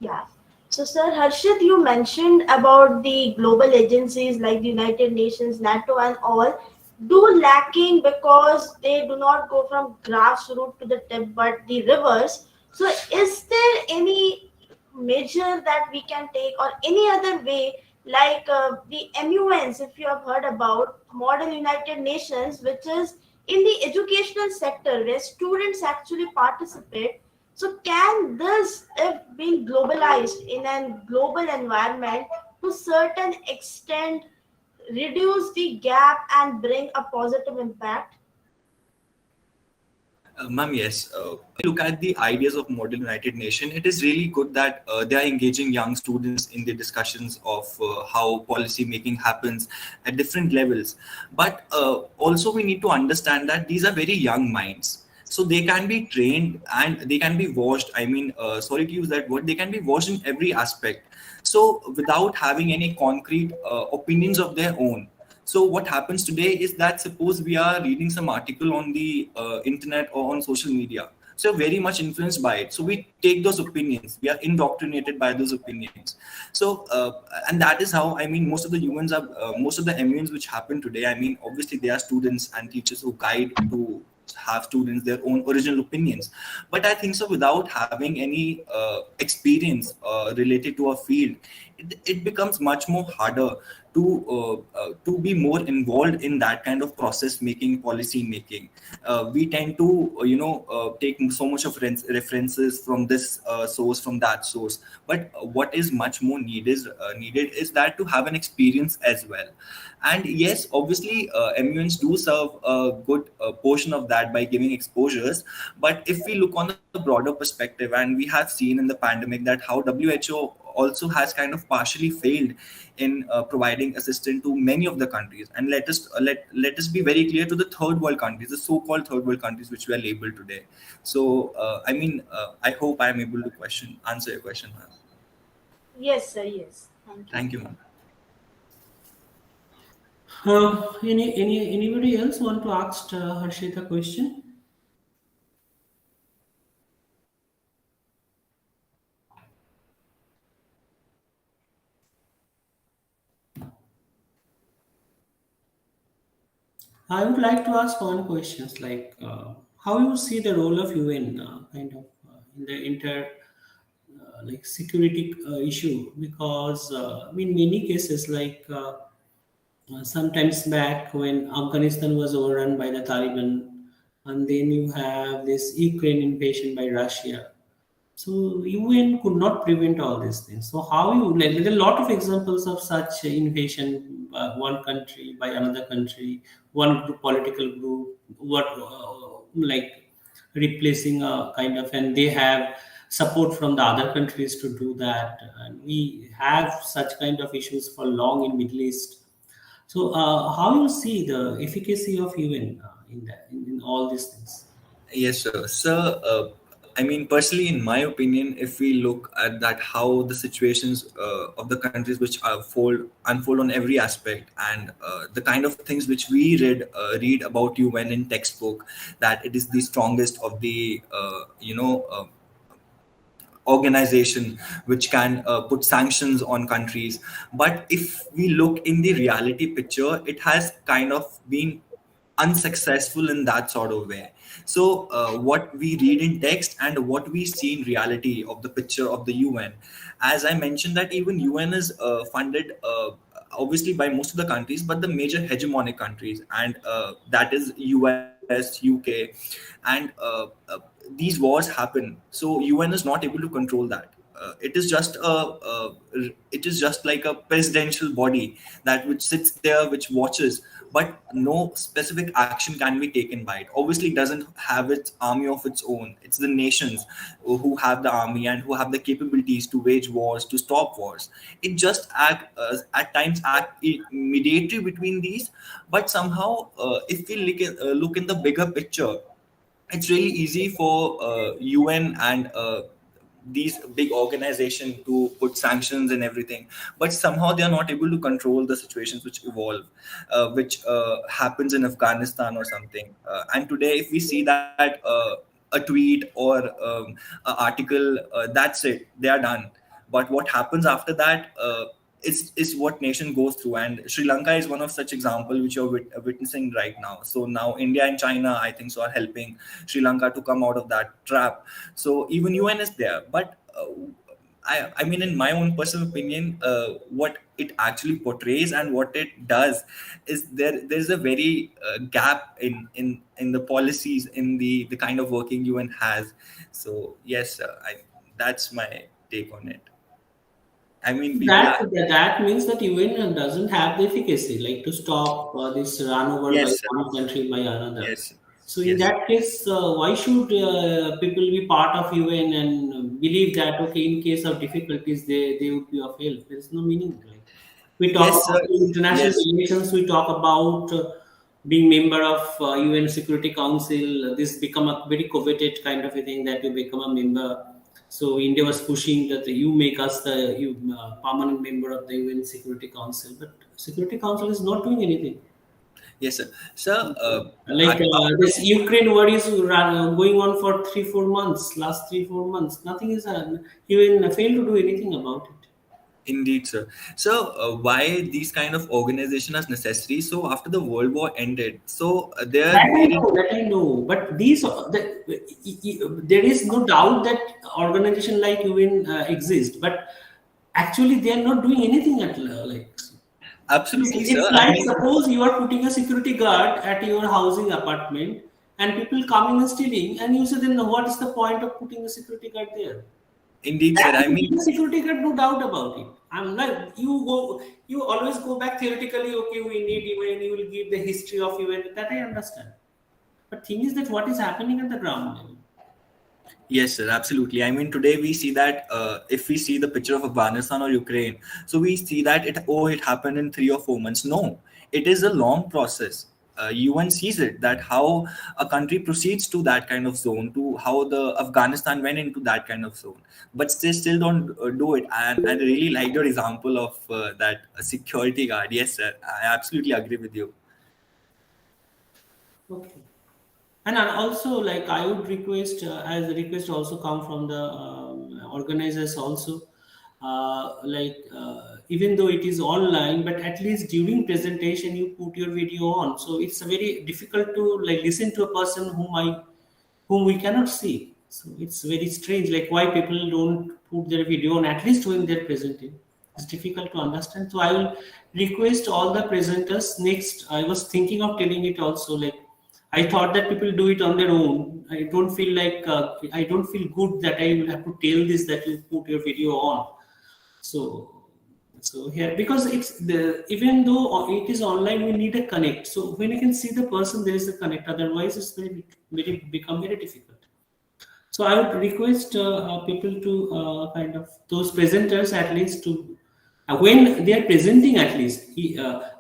Yeah. So, Sir Harshit, you mentioned about the global agencies like the United Nations, NATO, and all do lacking because they do not go from grassroots to the tip, but the rivers. So, is there any measure that we can take, or any other way, like the MUNs, if you have heard about Model United Nations, which is in the educational sector where students actually participate? So can this, if being globalized in a global environment, to certain extent reduce the gap and bring a positive impact? Ma'am, yes. Look at the ideas of Model United Nation. It is really good that they are engaging young students in the discussions of how policy making happens at different levels. But also we need to understand that these are very young minds. So they can be trained and they can be washed. I mean, sorry to use that word, they can be washed in every aspect. So without having any concrete opinions of their own. So what happens today is that suppose we are reading some article on the internet or on social media. So very much influenced by it. So we take those opinions. We are indoctrinated by those opinions. So and that is how, I mean, most of the humans are most of the MUNs which happen today. I mean, obviously they are students and teachers who guide to have students their own original opinions. But I think so without having any experience related to a field, it becomes much more harder to be more involved in that kind of process making, policy making. We tend to take so much of references from this source, from that source. But what is much more needed is that to have an experience as well. And yes, obviously MUNs do serve a good portion of that by giving exposures. But if we look on the broader perspective, and we have seen in the pandemic that how WHO also has kind of partially failed in providing assistance to many of the countries. And let us be very clear, to the third world countries, the so-called third world countries which we are labeled today. So I hope I am able to answer your question, ma'am. Yes, sir. Yes. Thank you. Thank you, ma'am. Anybody else want to ask Harshita a question? I would like to ask one question, like how you see the role of UN in the like security issue, because in many cases sometimes back when Afghanistan was overrun by the Taliban, and then you have this Ukraine invasion by Russia. So UN could not prevent all these things. So how you, like, there are a lot of examples of such invasion by one country by another country, one group, political group, what like replacing a kind of, and they have support from the other countries to do that. And we have such kind of issues for long in Middle East. So how you see the efficacy of UN in that, in all these things? Yes, sir. Sir, I mean, personally, in my opinion, if we look at that, how the situations of the countries which unfold on every aspect, and the kind of things which we read about UN in textbook, that it is the strongest of the organization which can put sanctions on countries. But if we look in the reality picture, it has kind of been unsuccessful in that sort of way. So what we read in text and what we see in reality of the picture of the UN, as I mentioned, that even UN is funded obviously by most of the countries, but the major hegemonic countries, and that is US, UK, and these wars happen. So UN is not able to control that. It is just like a presidential body that which sits there, which watches, but no specific action can be taken by it. Obviously, it doesn't have its army of its own. It's the nations who have the army and who have the capabilities to wage wars, to stop wars. It just at times act mediatory between these, but somehow, if we look in the bigger picture, it's really easy for UN and these big organizations to put sanctions and everything, but somehow they are not able to control the situations which evolve, which happens in Afghanistan or something. And today, if we see that a tweet or an article, that's it, they are done. but what happens after that is what nation goes through. And Sri Lanka is one of such example which you're witnessing right now. So now India and China, I think so, are helping Sri Lanka to come out of that trap. So even UN is there, but I mean, in my own personal opinion, what it actually portrays and what it does is there's a very gap in the policies, in the kind of working UN has. So yes, that's my take on it. I mean, people That are, that means that UN doesn't have the efficacy, like to stop this run over by yes, sir. one country by another. Yes, So in yes. that case, why should people be part of UN and believe that okay, in case of difficulties, they would be of help? There is no meaning. Like we talk Yes, sir. about international Yes. relations, we talk about being member of UN Security Council. This become a very coveted kind of a thing that you become a member. So India was pushing that you make us the permanent member of the UN Security Council, but Security Council is not doing anything. Yes, sir. Sir, Like this Ukraine war is going on for 3-4 months. Last 3-4 months, nothing is even failed to do anything about it. indeed, sir. So, why these kind of organization is necessary? So, after the World War ended, so there needed. That I know, but there is no doubt that organization like UN exist, but actually they are not doing anything at like. Absolutely, It's sir. I like mean, suppose you are putting a security guard at your housing apartment and people coming and stealing, and you say then what is the point of putting a security guard there? indeed, sir. That I is mean, a security guard, no doubt about it. I'm like you always go back theoretically. Okay, we need UN. You will give the history of UN. That I understand. But thing is that what is happening at the ground level? yes, sir, absolutely. I mean, today we see that if we see the picture of Afghanistan or Ukraine, so we see that it happened in 3 or 4 months. No, it is a long process. UN sees it, that how a country proceeds to that kind of zone, to how the Afghanistan went into that kind of zone, but they still don't do it. And I really like your example of that security guard. Yes, sir, I absolutely agree with you. Okay. And also, like I would request, as the request also come from the organizers also, even though it is online, but at least during presentation you put your video on. So it's very difficult to like listen to a person whom we cannot see. So it's very strange, like why people don't put their video on at least when they're presenting. It's difficult to understand. So I will request all the presenters next. I was thinking of telling it also, like I thought that people do it on their own. I don't feel like I don't feel good that I will have to tell this that you put your video on. So here, because it's the even though it is online, we need a connect. So when you can see the person, there is a connect. Otherwise, it's very become very difficult. So I would request people to kind of those presenters at least to when they are presenting at least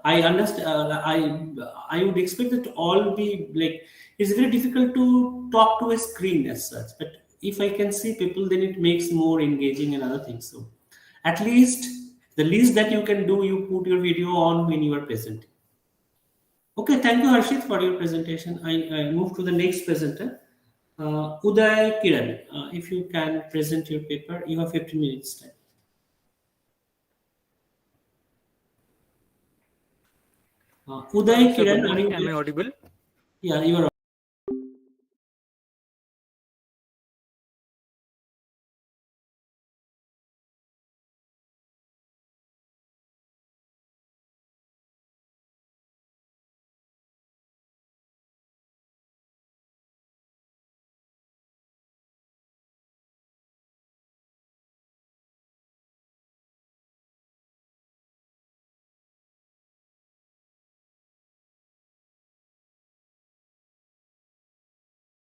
I understand I would expect that all be like it's very difficult to talk to a screen as such, but if I can see people then it makes more engaging and other things. So at least the least that you can do, you put your video on when you are presenting. Okay, thank you Harshit for your presentation. I move to the next presenter. Uday Kiran, if you can present your paper, you have 15 minutes time. Uday Sir, good Kiran, morning. Am I audible? Yeah, you are.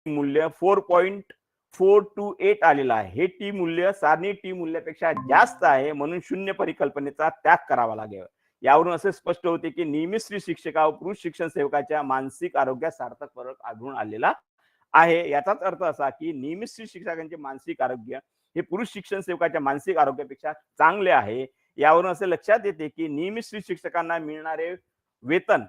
मूल्य 4.428 आलेलं आहे. हे T मूल्य सारणी T मूल्यापेक्षा जास्त आहे, म्हणून शून्य परिकल्पनेचा त्याग करावा लागेल. यावरून असे स्पष्ट होते की नियमित स्त्री शिक्षका व पुरुष शिक्षण सेवकाच्या मानसिक आरोग्यात सार्थक फरक आढळून आलेला आहे. याचाच अर्थ असा की नियमित स्त्री शिक्षकांचे मानसिक आरोग्य हे पुरुष शिक्षण सेवकाच्या मानसिक आरोग्यापेक्षा चांगले आहे. यावरून असे लक्षात येते की नियमित स्त्री शिक्षकांना मिळणारे वेतन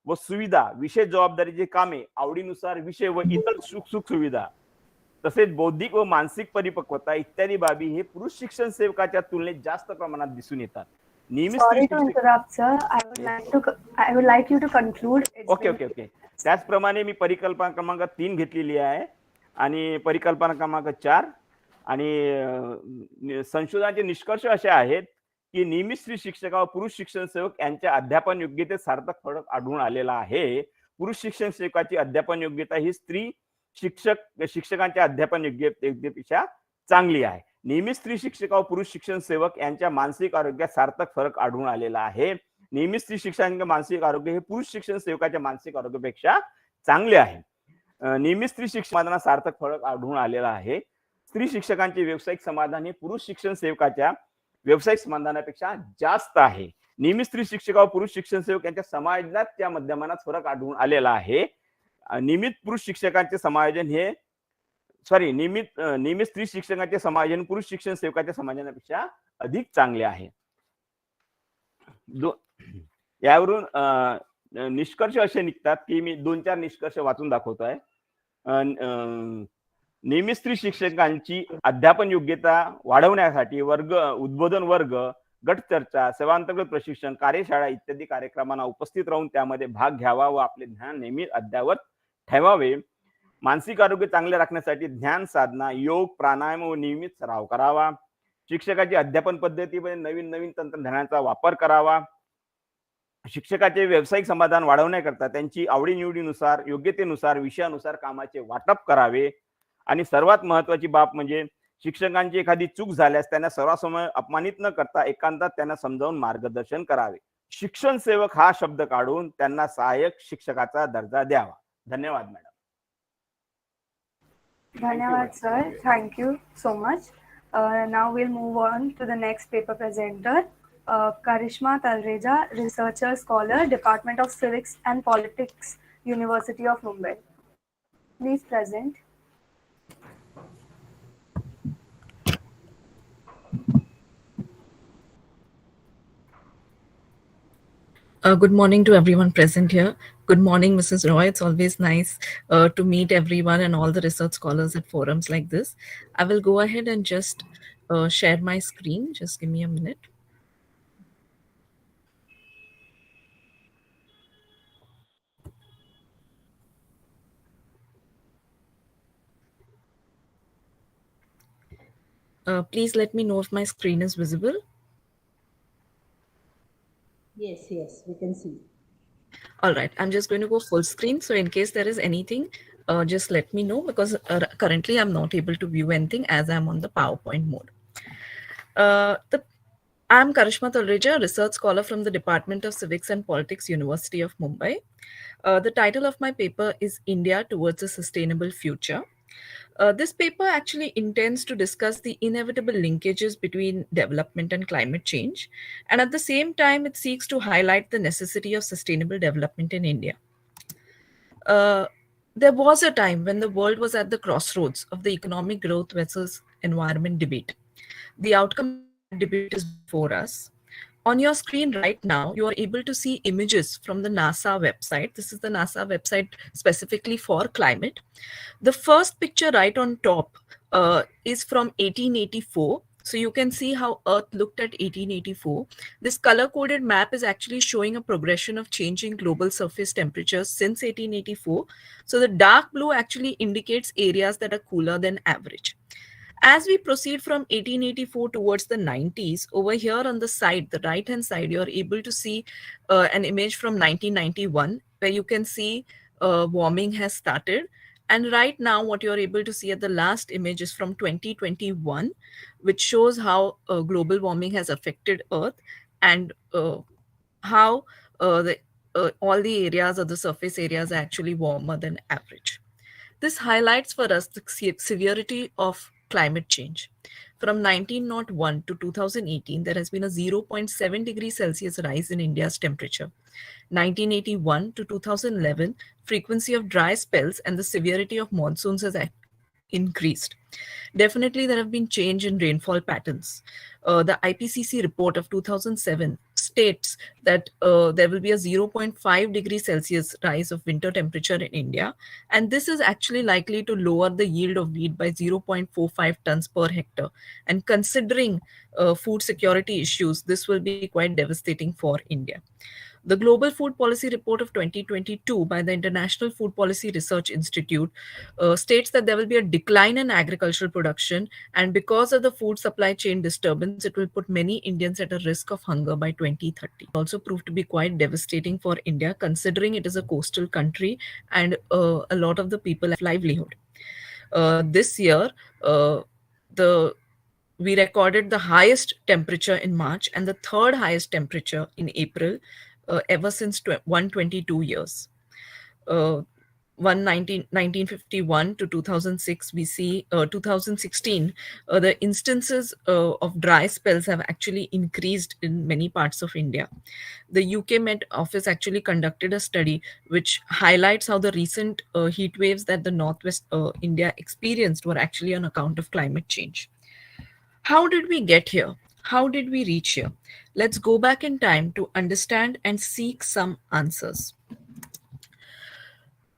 व सुविधा, विशेष जबाबदारीचे कामे, आवडीनुसार विषय व इतर सुख सुविधा तसेच बौद्धिक व मानसिक परिपक्वता इत्यादी बाबी हे पुरुष शिक्षण सेवकाच्या तुलनेत जास्त प्रमाणात दिसून येतात. नियमित स्त्री Sorry to interrupt, sir. I would like you to conclude. Okay. त्याचप्रमाणे मी परिकल्पना क्रमांक 3 घेतलेली आहे आणि परिकल्पना क्रमांक 4 आणि संशोधनाचे निष्कर्ष असे आहेत की नियमित स्त्री शिक्षक व पुरुष शिक्षण सेवक यांच्या अध्यापन योग्यतेत सार्थक फरक आढळून आलेला आहे. पुरुष शिक्षण सेवकाची अध्यापन योग्यता ही स्त्री शिक्षकांच्या अध्यापन योग्यतेपेक्षा चांगली आहे. नियमित स्त्री शिक्षक व पुरुष शिक्षण सेवक यांच्या मानसिक आरोग्यात सार्थक फरक आढळून आलेला आहे. नियमित स्त्री शिक्षकांचे मानसिक आरोग्य हे पुरुष शिक्षण सेवकाच्या मानसिक आरोग्यापेक्षा चांगले आहे. नियमित स्त्री शिक्षणात सार्थक फरक आढळून आलेला आहे. स्त्री शिक्षकांचे व्यावसायिक समाधान हे पुरुष शिक्षण सेवकाच्या व्यावसायिक समाधानापेक्षा जास्त आहे. नियमित स्त्री शिक्षक व पुरुष शिक्षण सेवक यांच्या समाजाच्या मध्यमानात फरक आढळून आलेला आहे. नियमित पुरुष शिक्षकांचे समायोजन हे नियमित स्त्री शिक्षकांचे समायोजन पुरुष शिक्षण सेवकाच्या समायोजनापेक्षा अधिक चांगले आहे. यावरून निष्कर्ष असे निघतात की मी 2-4 निष्कर्ष वाचून दाखवतोय. नियमित स्त्री शिक्षकांची अध्यापन योग्यता वाढवण्यासाठी उद्बोधन वर्ग, गट चर्चा, सेवांतर्गत प्रशिक्षण, कार्यशाळा इत्यादी कार्यक्रमांना उपस्थित राहून त्यामध्ये भाग घ्यावा व आपले ध्यान नेहमी अद्यावत ठेवावे. मानसिक आरोग्य चांगले राखण्यासाठी ध्यान साधना, योग, प्राणायाम व नियमित सराव करावा. शिक्षकाची अध्यापन पद्धतीमध्ये नवीन तंत्रज्ञानाचा वापर करावा. शिक्षकाचे व्यावसायिक समाधान वाढवण्याकरता त्यांची आवडीनिवडीनुसार, योग्यतेनुसार, विषयानुसार कामाचे वाटप करावे. आणि सर्वात महत्वाची बाब म्हणजे शिक्षकांची एखादी चूक झाल्यास त्यांना सर्वांसमोर अपमानित न करता एकांतात त्यांना समजावून मार्गदर्शन करावे. शिक्षण सेवक हा शब्द काढून त्यांना सहाय्यक शिक्षकाचा दर्जा द्यावा. धन्यवाद madam. Dhanyawad, sir. Thank you so much. Now we'll move on to the next paper presenter, Karishma Talreja, researcher, scholar, Department of Civics and Politics, University of Mumbai. Please present. Good morning to everyone present here. Good morning, Mrs. Roy. It's always nice to meet everyone and all the research scholars at forums like this. I will go ahead and just share my screen. Just give me a minute. Please let me know if my screen is visible. Yes, we can see. All right, I'm just going to go full screen. So in case there is anything, just let me know because currently I'm not able to view anything as I'm on the PowerPoint mode. I'm Karishma Talreja, research scholar from the Department of Civics and Politics, University of Mumbai. The title of my paper is India Towards a Sustainable Future. This paper actually intends to discuss the inevitable linkages between development and climate change. And at the same time, it seeks to highlight the necessity of sustainable development in India. There was a time when the world was at the crossroads of the economic growth versus environment debate. The outcome of that debate is before us. On your screen right now, you are able to see images from the NASA website. This is the NASA website specifically for climate. The first picture right on top is from 1884. So you can see how Earth looked at 1884. This color-coded map is actually showing a progression of changing global surface temperatures since 1884. So the dark blue actually indicates areas that are cooler than average. As we proceed from 1884 towards the 90s, over here on the side, the right-hand side, you're able to see an image from 1991, where you can see warming has started. And right now, what you're able to see at the last image is from 2021, which shows how global warming has affected Earth and how all the areas of the surface areas are actually warmer than average. This highlights for us the severity of climate change. From 1901 to 2018, there has been a 0.7 degrees Celsius rise in India's temperature. 1981 to 2011, frequency of dry spells and the severity of monsoons has increased. Definitely, there have been change in rainfall patterns. The IPCC report of 2007 states that there will be a 0.5 degree Celsius rise of winter temperature in India, and this is actually likely to lower the yield of wheat by 0.45 tons per hectare. And considering food security issues, this will be quite devastating for India. The Global Food Policy Report of 2022 by the International Food Policy Research Institute states that there will be a decline in agricultural production, and because of the food supply chain disturbance, it will put many Indians at a risk of hunger by 2030. Also proved to be quite devastating for India, considering it is a coastal country and a lot of the people have livelihood. This year, the we recorded the highest temperature in March and the third highest temperature in April ever since 122 years. 1951 to 2006, we see 2016, the instances of dry spells have actually increased in many parts of India. The UK Met Office actually conducted a study which highlights how the recent heat waves that the Northwest India experienced were actually on account of climate change. How did we get here? How did we reach here? Let's go back in time to understand and seek some answers.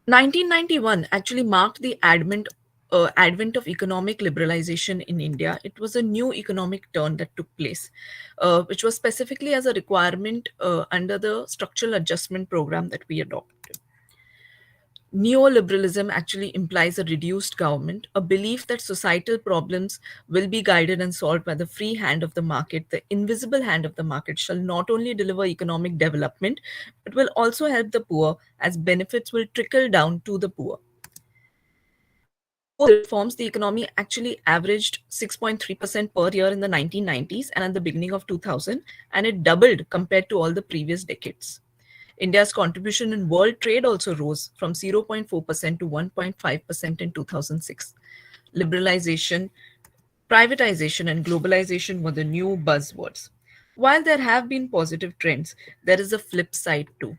1991 actually marked the advent of economic liberalization in India. It was a new economic turn that took place, which was specifically as a requirement under the structural adjustment program that we adopted. Neoliberalism actually implies a reduced government, a belief that societal problems will be guided and solved by the free hand of the market. The invisible hand of the market shall not only deliver economic development, but will also help the poor, as benefits will trickle down to the poor. Post reforms, the economy actually averaged 6.3% per year in the 1990s and at the beginning of 2000, and it doubled compared to all the previous decades. India's contribution in world trade also rose from 0.4% to 1.5% in 2006. Liberalization, privatization, and globalization were the new buzzwords. While there have been positive trends, there is a flip side too.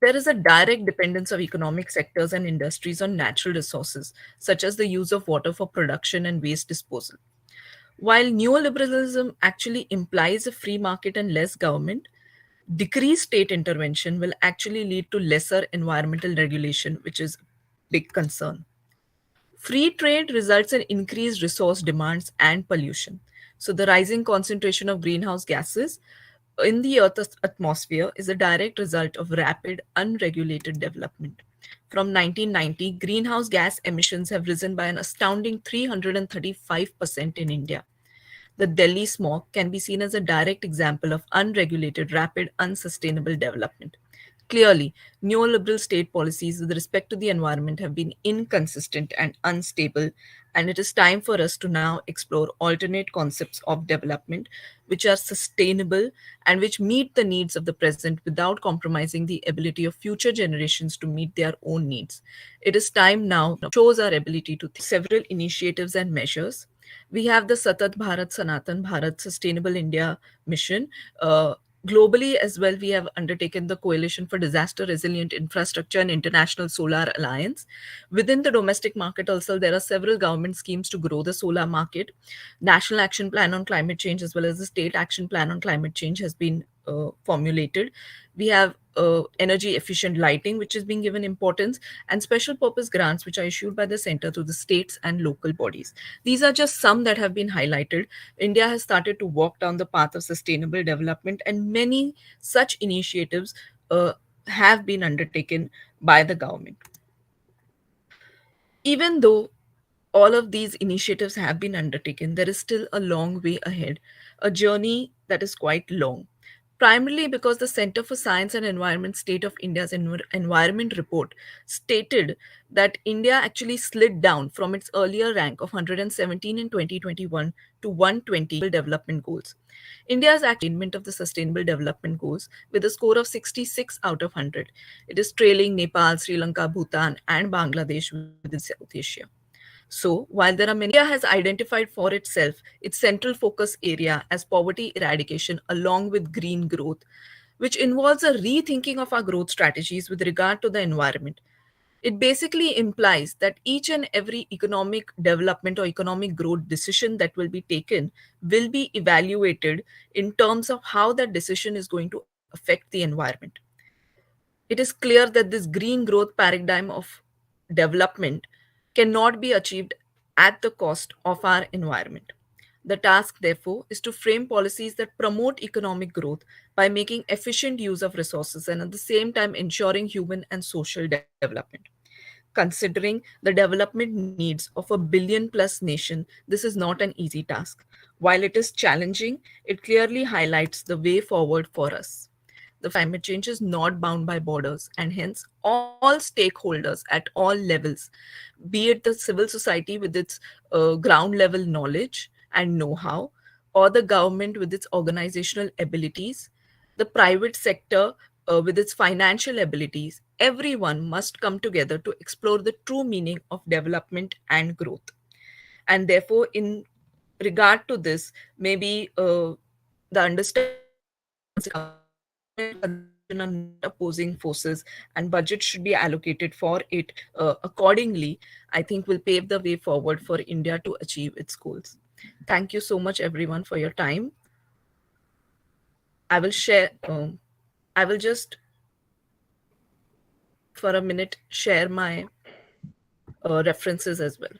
There is a direct dependence of economic sectors and industries on natural resources, such as the use of water for production and waste disposal. While neoliberalism actually implies a free market and less government, decreased state intervention will actually lead to lesser environmental regulation, which is a big concern. Free trade results in increased resource demands and pollution. So the rising concentration of greenhouse gases in the Earth's atmosphere is a direct result of rapid, unregulated development. From 1990, greenhouse gas emissions have risen by an astounding 335% in India. The Delhi smog can be seen as a direct example of unregulated, rapid, unsustainable development. Clearly, neoliberal state policies with respect to the environment have been inconsistent and unstable, and it is time for us to now explore alternate concepts of development which are sustainable and which meet the needs of the present without compromising the ability of future generations to meet their own needs. It is time now to show our ability to think. Several initiatives and measures. We have the Satat Bharat Sanatan Bharat Sustainable India Mission. Globally as well, we have undertaken the Coalition for Disaster Resilient Infrastructure and International Solar Alliance. Within the domestic market also, there are several government schemes to grow the solar market. National Action Plan on Climate Change as well as the State Action Plan on Climate Change has been formulated. We have energy efficient lighting, which is being given importance, and special purpose grants, which are issued by the center to the states and local bodies. These are just some that have been highlighted. India has started to walk down the path of sustainable development, and many such initiatives have been undertaken by the government. Even though all of these initiatives have been undertaken, there is still a long way ahead, a journey that is quite long. Primarily because the Center for Science and Environment State of India's Environment Report stated that India actually slid down from its earlier rank of 117 in 2021 to 120 development goals. India's attainment of the Sustainable Development Goals with a score of 66 out of 100. It is trailing Nepal, Sri Lanka, Bhutan, and Bangladesh within South Asia. So, while there are many, India has identified for itself its central focus area as poverty eradication along with green growth, which involves a rethinking of our growth strategies with regard to the environment. It basically implies that each and every economic development or economic growth decision that will be taken will be evaluated in terms of how that decision is going to affect the environment. It is clear that this green growth paradigm of development cannot be achieved at the cost of our environment. The task, therefore, is to frame policies that promote economic growth by making efficient use of resources and at the same time ensuring human and social development. Considering the development needs of a billion plus nation, this is not an easy task. While it is challenging, it clearly highlights the way forward for us. The climate change is not bound by borders, and hence all stakeholders at all levels, be it the civil society with its ground level knowledge and know how, or the government with its organizational abilities, the private sector with its financial abilities, everyone must come together to explore the true meaning of development and growth. And therefore, in regard to this, maybe the understanding are not opposing forces and budget should be allocated for it accordingly, I think will pave the way forward for India to achieve its goals. Thank you so much everyone for your time. I will share, I will just for a minute share my references as well.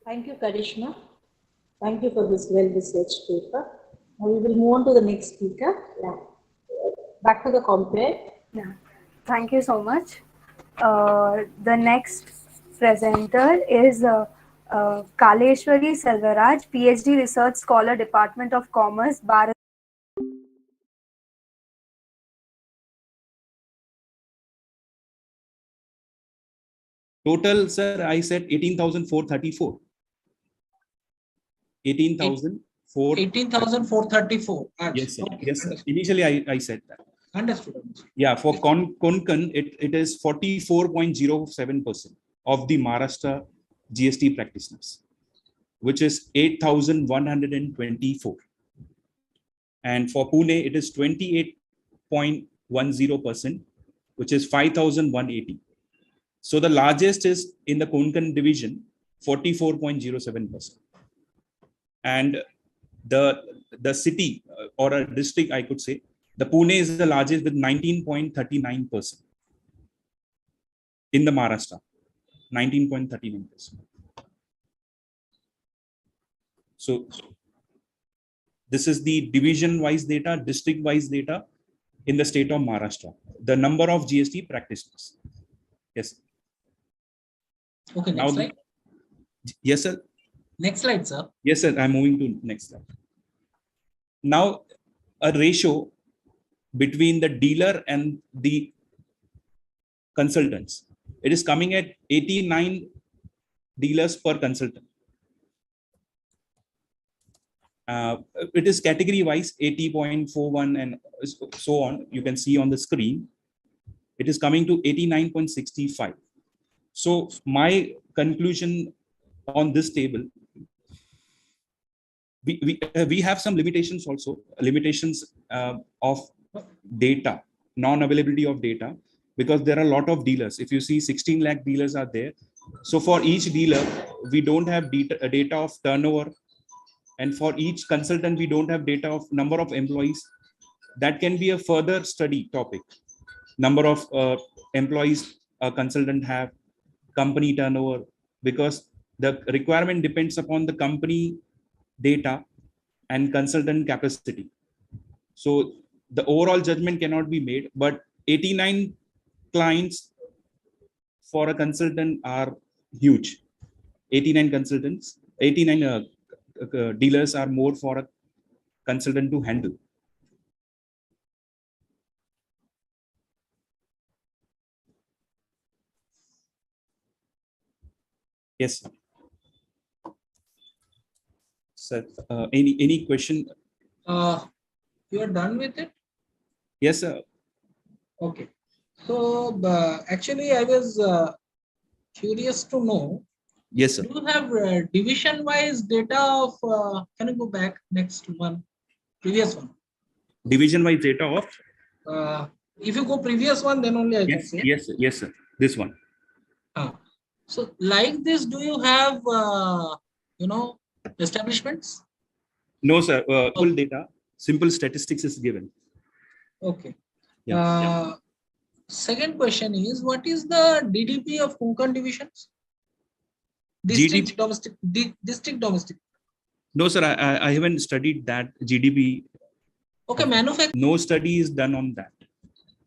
Thank you, Karishma. Thank you for this well-researched paper. Now we will move on to the next speaker. Yeah. Back to the compare. Yeah. Thank you so much. The next presenter is Kaleshwari Selvaraj, PhD Research Scholar, Department of Commerce, Bharat. Total, sir, I said 18,434. 18,434. Yes, sir. Okay. Yes, sir. Understood. Initially, I said that. Understood. Yeah, for Konkan, it is 44.07% of the Maharashtra GST practitioners, which is 8,124. And for Pune, it is 28.10%, which is 5,180. So the largest is in the Konkan division, 44.07%. And the city or a district, I could say, the Pune is the largest with 19.39% in the Maharashtra, 19.39%. So this is the division-wise data, district-wise data in the state of Maharashtra. The number of GST practitioners. Yes. Okay, next Now slide. Yes, sir. Next slide, sir. Yes, sir. I'm moving to next slide. Now, a ratio between the dealer and the consultants. It is coming at 89 dealers per consultant. It is category wise 80.41 and so on. You can see on the screen. It is coming to 89.65. So my conclusion on this table, we have some limitations also, limitations of data, non-availability of data, because there are a lot of dealers. If you see 16 lakh dealers are there. So for each dealer, we don't have data of turnover. And for each consultant, we don't have data of number of employees. That can be a further study topic. Number of employees a consultant have, company turnover, because the requirement depends upon the company data and consultant capacity. So the overall judgment cannot be made, but 89 clients for a consultant are huge. 89 consultants, 89 dealers are more for a consultant to handle. Yes. Sir, any question? You are done with it? Yes, sir. Okay. So actually, I was curious to know, Yes, sir. do you have division-wise data of, can you go back next one, previous one? Division-wise data of? If you go previous one, then only I can say. Yes, sir. Yes, sir. This one. So like this, do you have, establishments? No, sir. Full data, simple statistics is given. Okay. Yeah. Second question is, what is the DDP of Konkan divisions? District domestic. No, sir. I haven't studied that GDP. Okay, manufacturing. No study is done on that.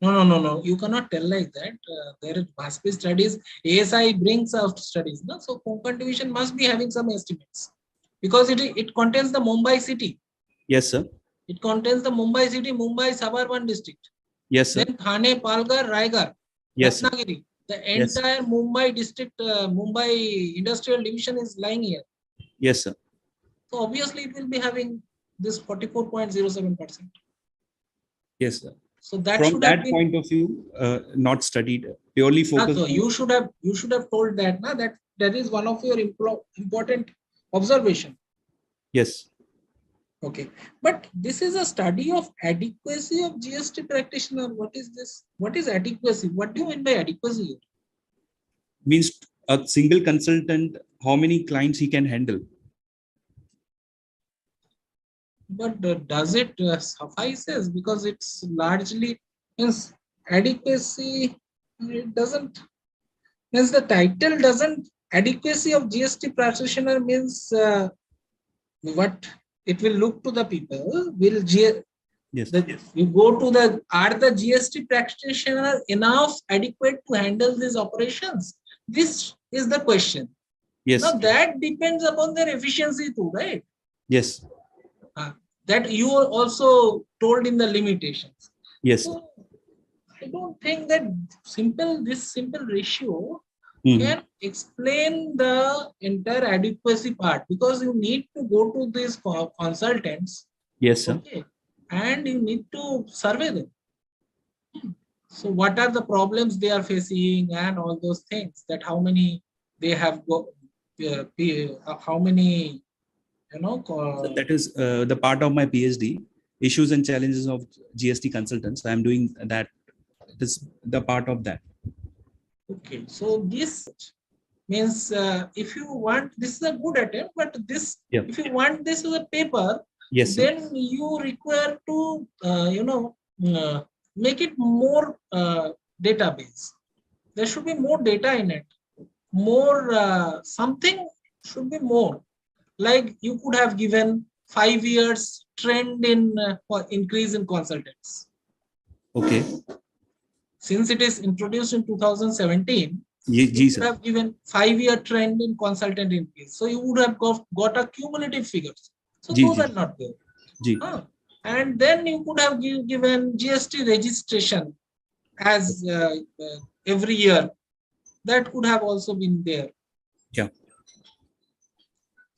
No. You cannot tell like that. There must be studies. ASI brings out studies. No? So Konkan division must be having some estimates because it contains the Mumbai city. Yes, sir. It contains the Mumbai city, Mumbai suburban district. Yes, sir. Then Thane, Palghar, Raigarh, Yes, sir. Ratnagiri. The Yes. entire Mumbai district, Mumbai industrial division is lying here. Yes, sir. So obviously it will be having this 44.07%. Yes, sir. So that from should that have been, point of view, not studied, purely focused. so you should have told that na, that is one of your important observation. Yes. Okay, but this is a study of adequacy of GST practitioner. What is this? What is adequacy? What do you mean by adequacy? Means a single consultant, how many clients he can handle. But does it suffices? Because it's largely means adequacy. It doesn't means the title doesn't adequacy of GST practitioner means what it will look to the people. Will yes. You go to the, are the GST practitioner enough adequate to handle these operations? This is the question. Yes. Now that depends upon their efficiency too, right? Yes. That you also told in the limitations. Yes. So I don't think that this simple ratio can explain the entire adequacy part, because you need to go to these consultants. Yes, sir. Okay, and you need to survey them. So what are the problems they are facing and all those things, that how many they have got, how many, So that is the part of my PhD, issues and challenges of GST consultants. I am doing that. This the part of that. Okay, so this means if you want, this is a good attempt, but this, if you want this as a paper, yes, then you require to make it more database. There should be more data in it, more something should be more. Like you could have given 5 years trend in increase in consultants. Okay. Since it is introduced in 2017, you would have given 5-year trend in consultant increase. So you would have got a cumulative figures. So those are not there. And then you could have given GST registration as every year. That could have also been there. Yeah.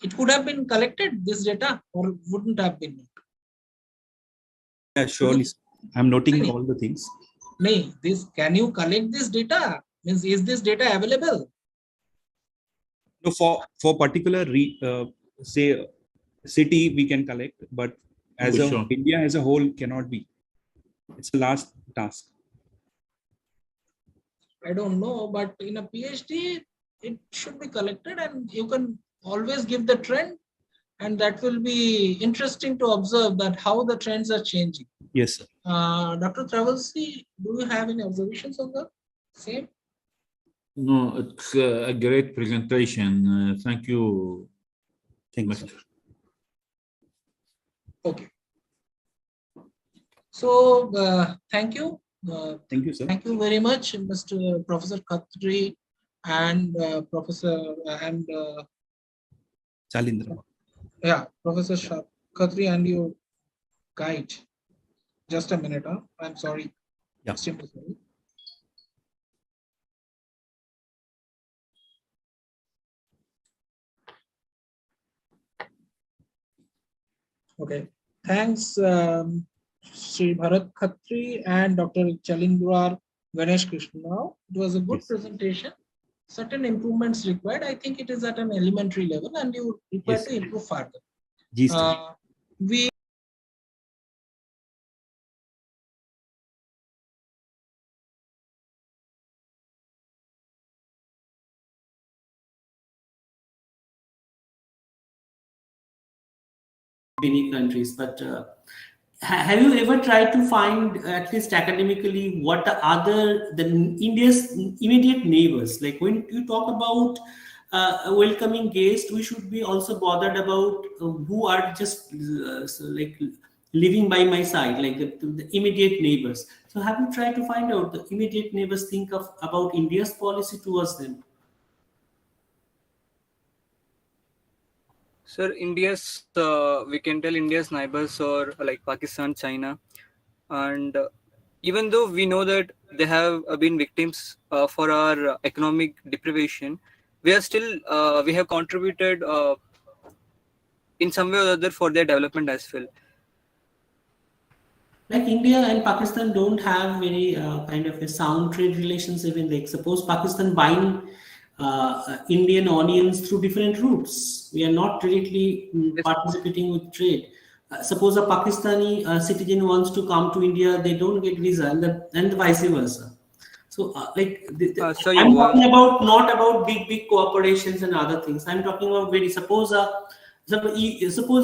It could have been collected, this data, or wouldn't have been. Yeah, surely. I'm noting all the things. No, can you collect this data? Means, is this data available? No, for particular say city we can collect, but as India as a whole cannot be. It's a last task. I don't know, but in a PhD it should be collected, and you can always give the trend, and that will be interesting to observe that how the trends are changing. Yes, sir. Dr. Travelsi, do you have any observations on the same? No, it's a great presentation. Thank you. Thank you. Okay. So, thank you. Thank you, sir. Thank you very much, Mr. Professor Khatri and Professor Chalindra. Yeah, Professor Khatri and your guide. Just a minute, huh? I'm sorry. Yeah. Extremely sorry. Okay. Thanks, Sri Bharat Khatri and Dr. Chalindra Ganesh Krishna. It was a good presentation. certain improvements required. I think it is at an elementary level, and you require Yes. to improve further. Ji, sir. We many countries, but have you ever tried to find, at least academically, what the India's immediate neighbors, like when you talk about a welcoming guest, we should be also bothered about who are just like living by my side, like the immediate neighbors. So have you tried to find out the immediate neighbors think of about India's policy towards them? Sir, India's we can tell India's neighbors are like Pakistan, China, and even though we know that they have been victims for our economic deprivation, we are still we have contributed in some way or other for their development as well. Like India and Pakistan don't have very kind of a sound trade relations. Even like suppose Pakistan buying Indian onions through different routes. We are not directly participating with trade. Suppose a Pakistani citizen wants to come to India, they don't get visa, and the vice versa. So I'm talking about not about big corporations and other things. I'm talking about very suppose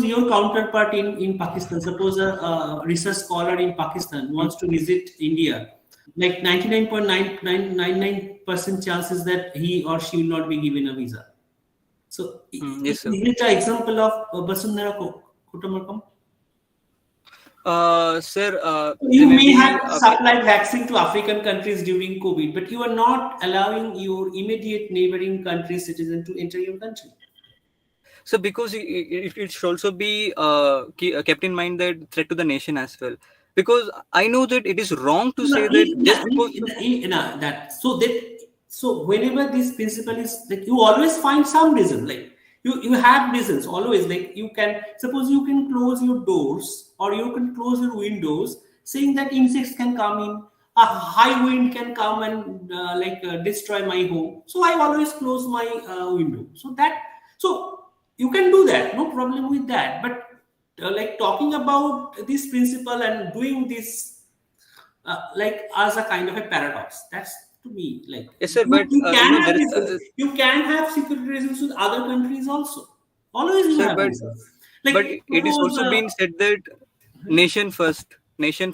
your counterpart in Pakistan, suppose a research scholar in Pakistan wants to visit India, like 99.999% chances that he or she will not be given a visa. So yes, is it an example of Basundhara Kutumbakam? Sir, you may have supplied vaccine to African countries during COVID, but you are not allowing your immediate neighboring country citizen to enter your country. So because it should also be kept in mind that threat to the nation as well. Because I know that it is wrong to say that just because so whenever this principle is like you always find some reason, like you have reasons always, like you can suppose you can close your doors or you can close your windows saying that insects can come in, a high wind can come and destroy my home, so I always close my window. So you can do that, no problem with that, but like talking about this principle and doing this like as a kind of a paradox, that's to me like yes, sir, but you can have security reasons with other countries also. Always you have reasons. Like, but it is also been said that nation first, nation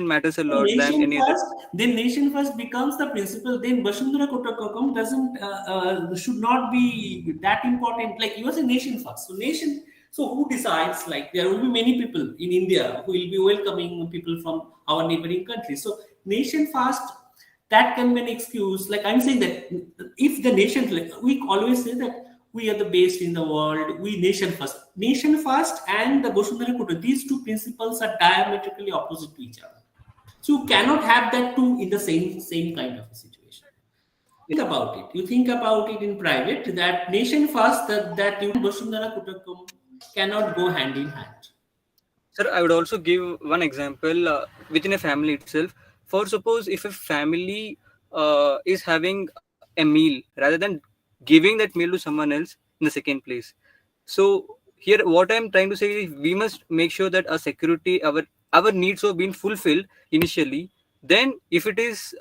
matters a lot than any other. Then nation first becomes the principle. Then Basundhara Kutumbakam doesn't should not be that important. Like you are a nation first. So nation. So who decides? Like there will be many people in India who will be welcoming people from our neighboring countries. So nation first, that can be an excuse. Like I'm saying that if the nation, like, we always say that we are the best in the world, we nation first and the Basundhara Kutumbakam, these two principles are diametrically opposite to each other. So you cannot have that two in the same kind of a situation. Think about it. You think about it in private, that nation first, that you Basundhara Kutumbakam cannot go hand in hand. Sir, I would also give one example within a family itself. For suppose if a family is having a meal rather than giving that meal to someone else in the second place. So here what I'm trying to say is we must make sure that our security, our needs are being fulfilled initially. Then if it is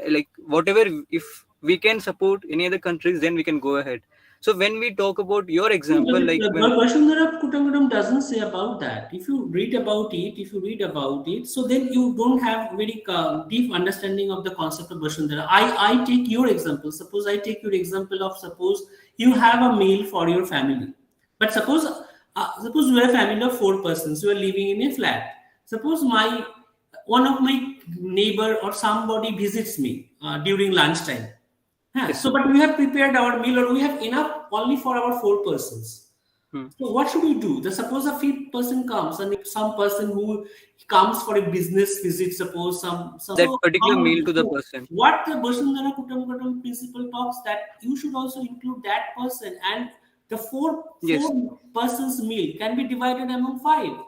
like whatever, if we can support any other countries, then we can go ahead. So when we talk about your example, like when Basundhara Kutumbakam doesn't say about that. If you read about it, so then you don't have very deep understanding of the concept of Basundhara. I take your example. Suppose I take your example of suppose you have a meal for your family, but suppose you are a family of 4 persons. You are living in a flat. Suppose one of my neighbor or somebody visits me during lunchtime. So, but we have prepared our meal, or we have enough only for our 4 persons. So, what should we do? Suppose a 5th person comes, and if some person who comes for a business visit, suppose some that particular meal to the person. What the Basundhara Kutumbakam principle talks that you should also include that person, and the 4 persons meal can be divided among 5.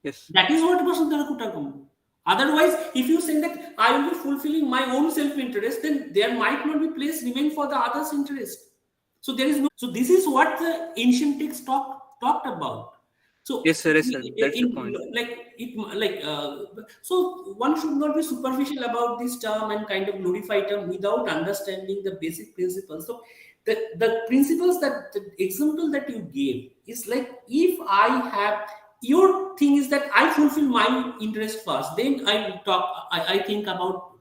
Yes, that is what Basundhara Kutumbakam. Otherwise, if you say that I will be fulfilling my own self-interest, then there might not be place remain for the others' interest. So there is no. So this is what the ancient texts talked about. So Yes, sir. Yes, sir. That's the point. So one should not be superficial about this term and kind of glorify term without understanding the basic principles. So the principles, that the example that you gave is like, if I have, your thing is that I fulfill my interest first, then I think about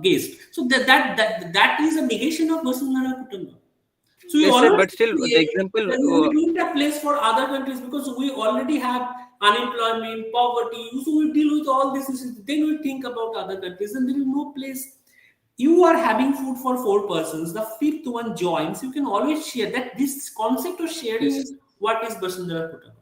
guest. So that is a negation of Vasundhara Kutumba. So you Yes, sir. always But still, the say example. that we don't have place for other countries because we already have unemployment, poverty. So we deal with all these issues. Then we think about other countries, and there is no place. You are having food for 4 persons. The 5th one joins. You can always share. That this concept of sharing Yes. is what is Vasundhara Kutumba.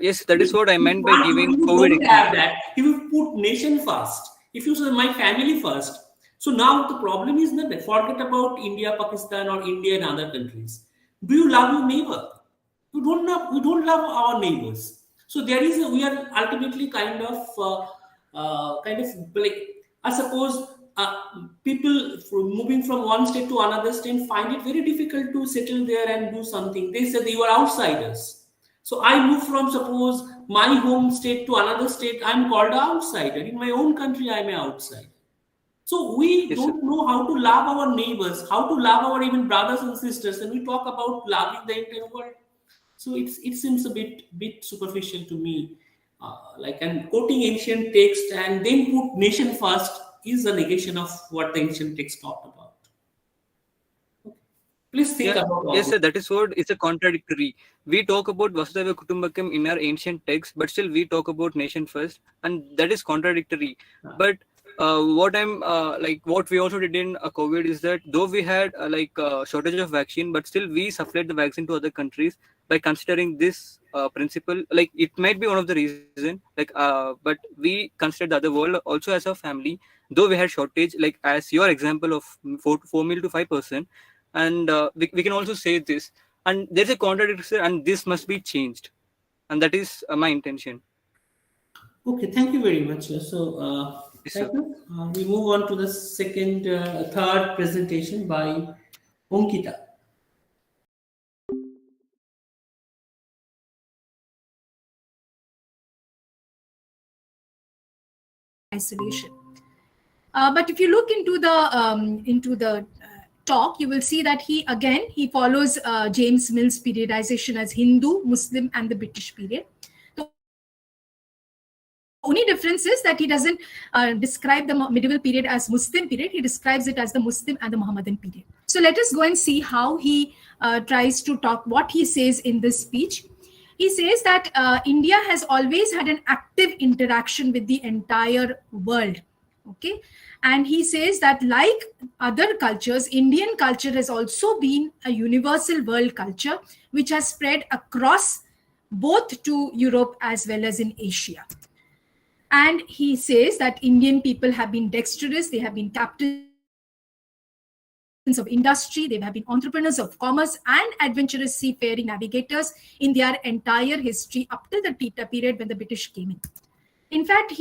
Yes, that is what I meant by giving You COVID don't have example. that. If you put nation first, if you say my family first, so now the problem is not that. Forget about India, Pakistan, or India and other countries. Do you love your neighbor? You don't love. We don't love our neighbors. So there is we are ultimately kind of like, I suppose people moving from one state to another state find it very difficult to settle there and do something. They say you are outsiders. So I move from, suppose, my home state to another state. I'm called an outsider. In my own country, I'm an outsider. So we don't know how to love our neighbors, how to love our even brothers and sisters, and we talk about loving the entire world. So it seems a bit superficial to me. And quoting ancient text and then put nation first is a negation of what the ancient text talked about. Please think about all Yes, this. sir. That is what is a contradictory. We talk about Vasudhaiva Kutumbakam in our ancient texts, but still we talk about nation first, and that is contradictory. But what we also did in COVID is that though we had shortage of vaccine, but still we supplied the vaccine to other countries by considering this principle. Like, it might be one of the reason. But we considered the other world also as a family. Though we had shortage, like as your example of 4 meal to 5%. And we can also say this, and there's a contradiction, and this must be changed, and that is my intention. Okay, thank you very much. So Yes, sir. we move on to the third presentation by Onkita. Isolation. But if you look into the talk, you will see that he follows James Mill's periodization as Hindu, Muslim, and the British period. The only difference is that he doesn't describe the medieval period as Muslim period. He describes it as the Muslim and the Muhammadan period. So let us go and see how he tries to talk, what he says in this speech. He says that India has always had an active interaction with the entire world. Okay, and he says that like other cultures, Indian culture has also been a universal world culture which has spread across both to Europe as well as in Asia. And he says that Indian people have been dexterous, they have been captains of industry, they have been entrepreneurs of commerce and adventurous seafaring navigators in their entire history up to the period when the British came in. In fact,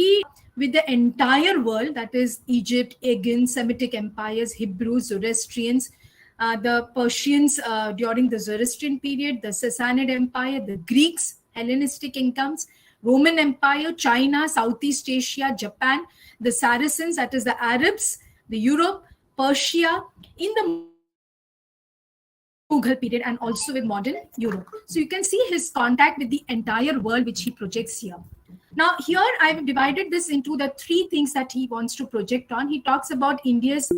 with the entire world, that is Egypt, Aegean, Semitic empires, Hebrews, Zoroastrians, the Persians during the Zoroastrian period, the Sassanid Empire, the Greeks, Hellenistic incomes, Roman Empire, China, Southeast Asia, Japan, the Saracens, that is the Arabs, the Europe, Persia, in the Mughal period, and also with modern Europe. So you can see his contact with the entire world, which he projects here. Now, here I've divided this into the 3 things that he wants to project on. He talks about India's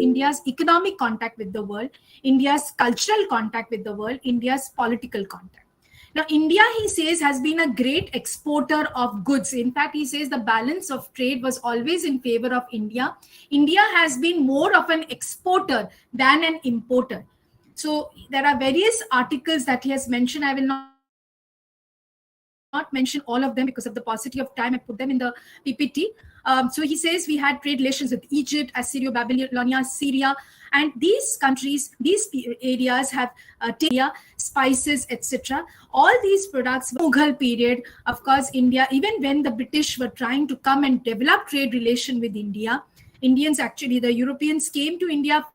economic contact with the world, India's cultural contact with the world, India's political contact. Now, India, he says, has been a great exporter of goods. In fact, he says the balance of trade was always in favor of India. India has been more of an exporter than an importer. So there are various articles that he has mentioned. I will not not mention all of them because of the paucity of time. I put them in the PPT. So he says we had trade relations with Egypt, Assyria, Babylonia, Syria, and these countries, these areas have spices, etc. All these products, Mughal period, of course, India, even when the British were trying to come and develop trade relation with India, Indians actually, the Europeans came to India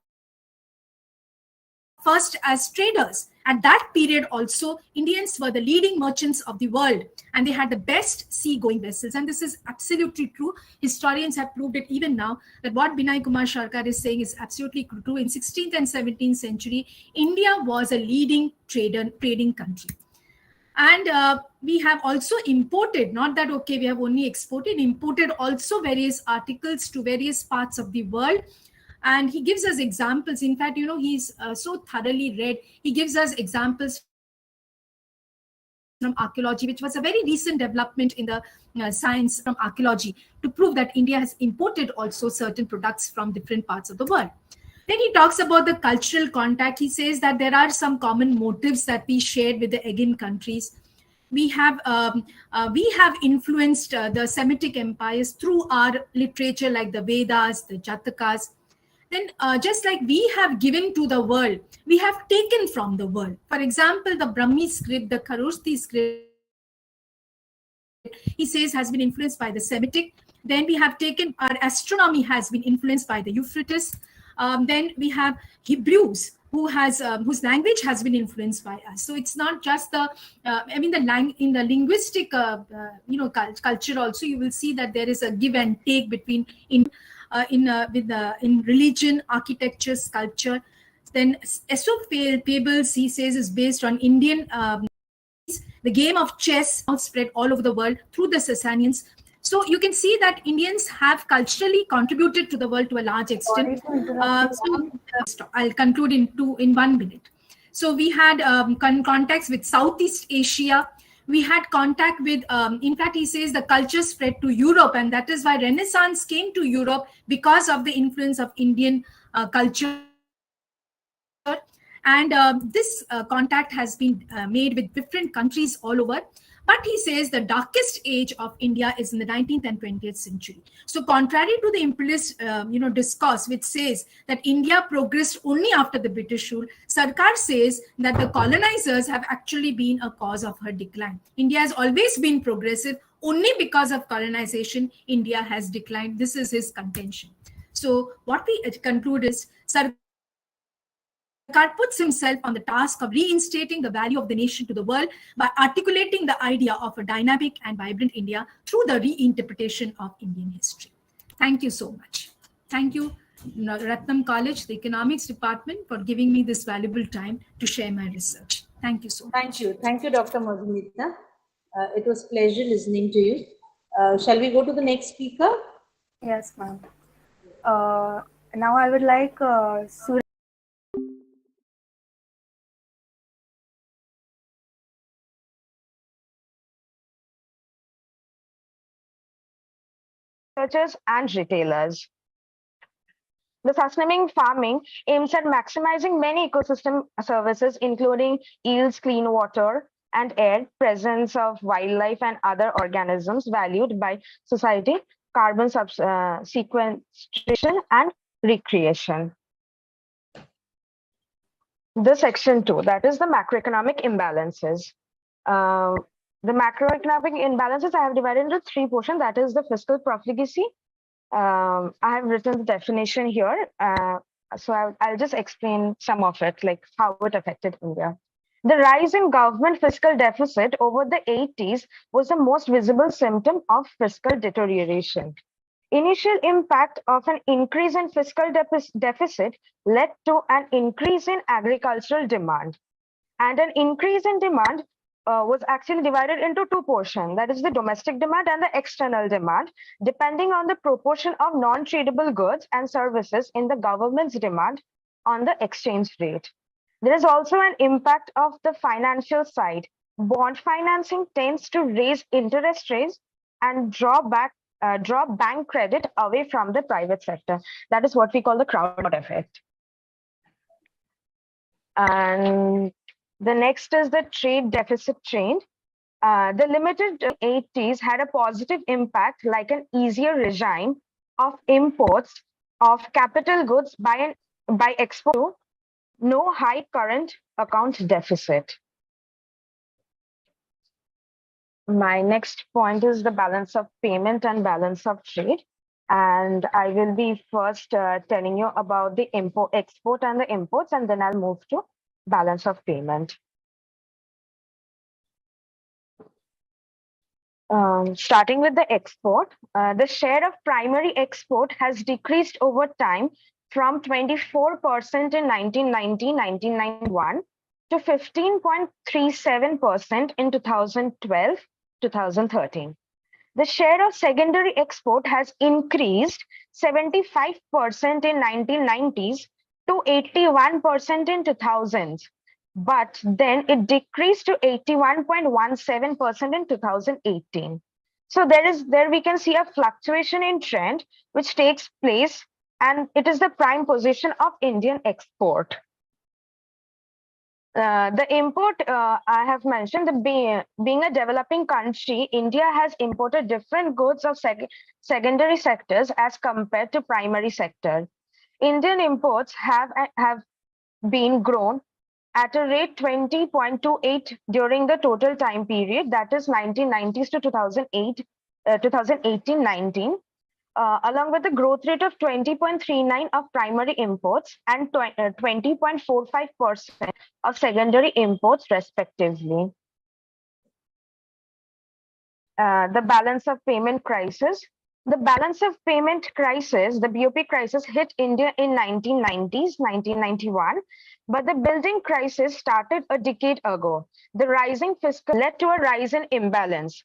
first as traders. At that period also, Indians were the leading merchants of the world, and they had the best sea-going vessels. And this is absolutely true. Historians have proved it even now, that what Binay Kumar Sharkar is saying is absolutely true. In 16th and 17th century, India was a leading trading country. And we have also imported, not that, okay, we have only exported, imported also various articles to various parts of the world. And he gives us examples. In fact, he's so thoroughly read. He gives us examples from archaeology, which was a very recent development in the science from archaeology, to prove that India has imported also certain products from different parts of the world. Then he talks about the cultural contact. He says that there are some common motives that we shared with the Aegean countries. We have influenced the Semitic empires through our literature, like the Vedas, the Jatakas. Then just like we have given to the world, we have taken from the world. For example, the Brahmi script, the Kharosthi script, he says has been influenced by the Semitic. Then we have taken, our astronomy has been influenced by the Euphrates. Then we have Hebrews, whose language has been influenced by us. So it's not just the, in the linguistic, culture also, you will see that there is a give and take between in religion, architecture, sculpture. Then Aesop Fables, he says, is based on Indian, the game of chess now spread all over the world through the Sasanians. So you can see that Indians have culturally contributed to the world to a large extent. I'll conclude in 1 minute. So we had contacts with Southeast Asia. We had contact with, in fact, he says the culture spread to Europe, and that is why Renaissance came to Europe, because of the influence of Indian culture. And this contact has been made with different countries all over. But he says the darkest age of India is in the 19th and 20th century. So contrary to the imperialist discourse, which says that India progressed only after the British rule, Sarkar says that the colonizers have actually been a cause of her decline. India has always been progressive. Only because of colonization, India has declined. This is his contention. So what we conclude is, Sarkar puts himself on the task of reinstating the value of the nation to the world by articulating the idea of a dynamic and vibrant India through the reinterpretation of Indian history. Thank you so much. Thank you, Ratnam College, the economics department, for giving me this valuable time to share my research. Thank you so much. Thank you. Thank you, Dr. Madhumita. It was a pleasure listening to you. Shall we go to the next speaker? Yes, ma'am. Now I would like researchers and retailers. The sustainable farming aims at maximizing many ecosystem services, including yields, clean water and air, presence of wildlife and other organisms valued by society, carbon sequestration and recreation. The section 2, that is the macroeconomic imbalances. The macroeconomic imbalances I have divided into 3 portions, that is the fiscal profligacy. I have written the definition here. So I'll just explain some of it, like how it affected India. The rise in government fiscal deficit over the 80s was the most visible symptom of fiscal deterioration. Initial impact of an increase in fiscal deficit led to an increase in agricultural demand. And an increase in demand was actually divided into 2 portions, that is the domestic demand and the external demand, depending on the proportion of non-tradable goods and services in the government's demand on the exchange rate. There is also an impact of the financial side. Bond financing tends to raise interest rates and draw bank credit away from the private sector. That is what we call the crowd effect. And the next is the trade deficit trend. The limited 80s had a positive impact, like an easier regime of imports of capital goods by export, no high current account deficit. My next point is the balance of payment and balance of trade. And I will be first telling you about the export and the imports, and then I'll move to balance of payment. Starting with the export, the share of primary export has decreased over time from 24% in 1990-1991 to 15.37% in 2012-2013. The share of secondary export has increased 75% in 1990s to 81% in 2000s, but then it decreased to 81.17% in 2018. So there we can see a fluctuation in trend which takes place, and it is the prime position of Indian export. The import, I have mentioned, being a developing country, India has imported different goods of secondary sectors as compared to primary sector. Indian imports have been grown at a rate 20.28 during the total time period, that is 1990s to 2018-19. Along with the growth rate of 20.39 of primary imports and 20.45% of secondary imports, respectively. The balance of payment crisis. The balance of payment crisis, the BOP crisis, hit India in 1990s, 1991, but the building crisis started a decade ago. The rising fiscal led to a rise in imbalance.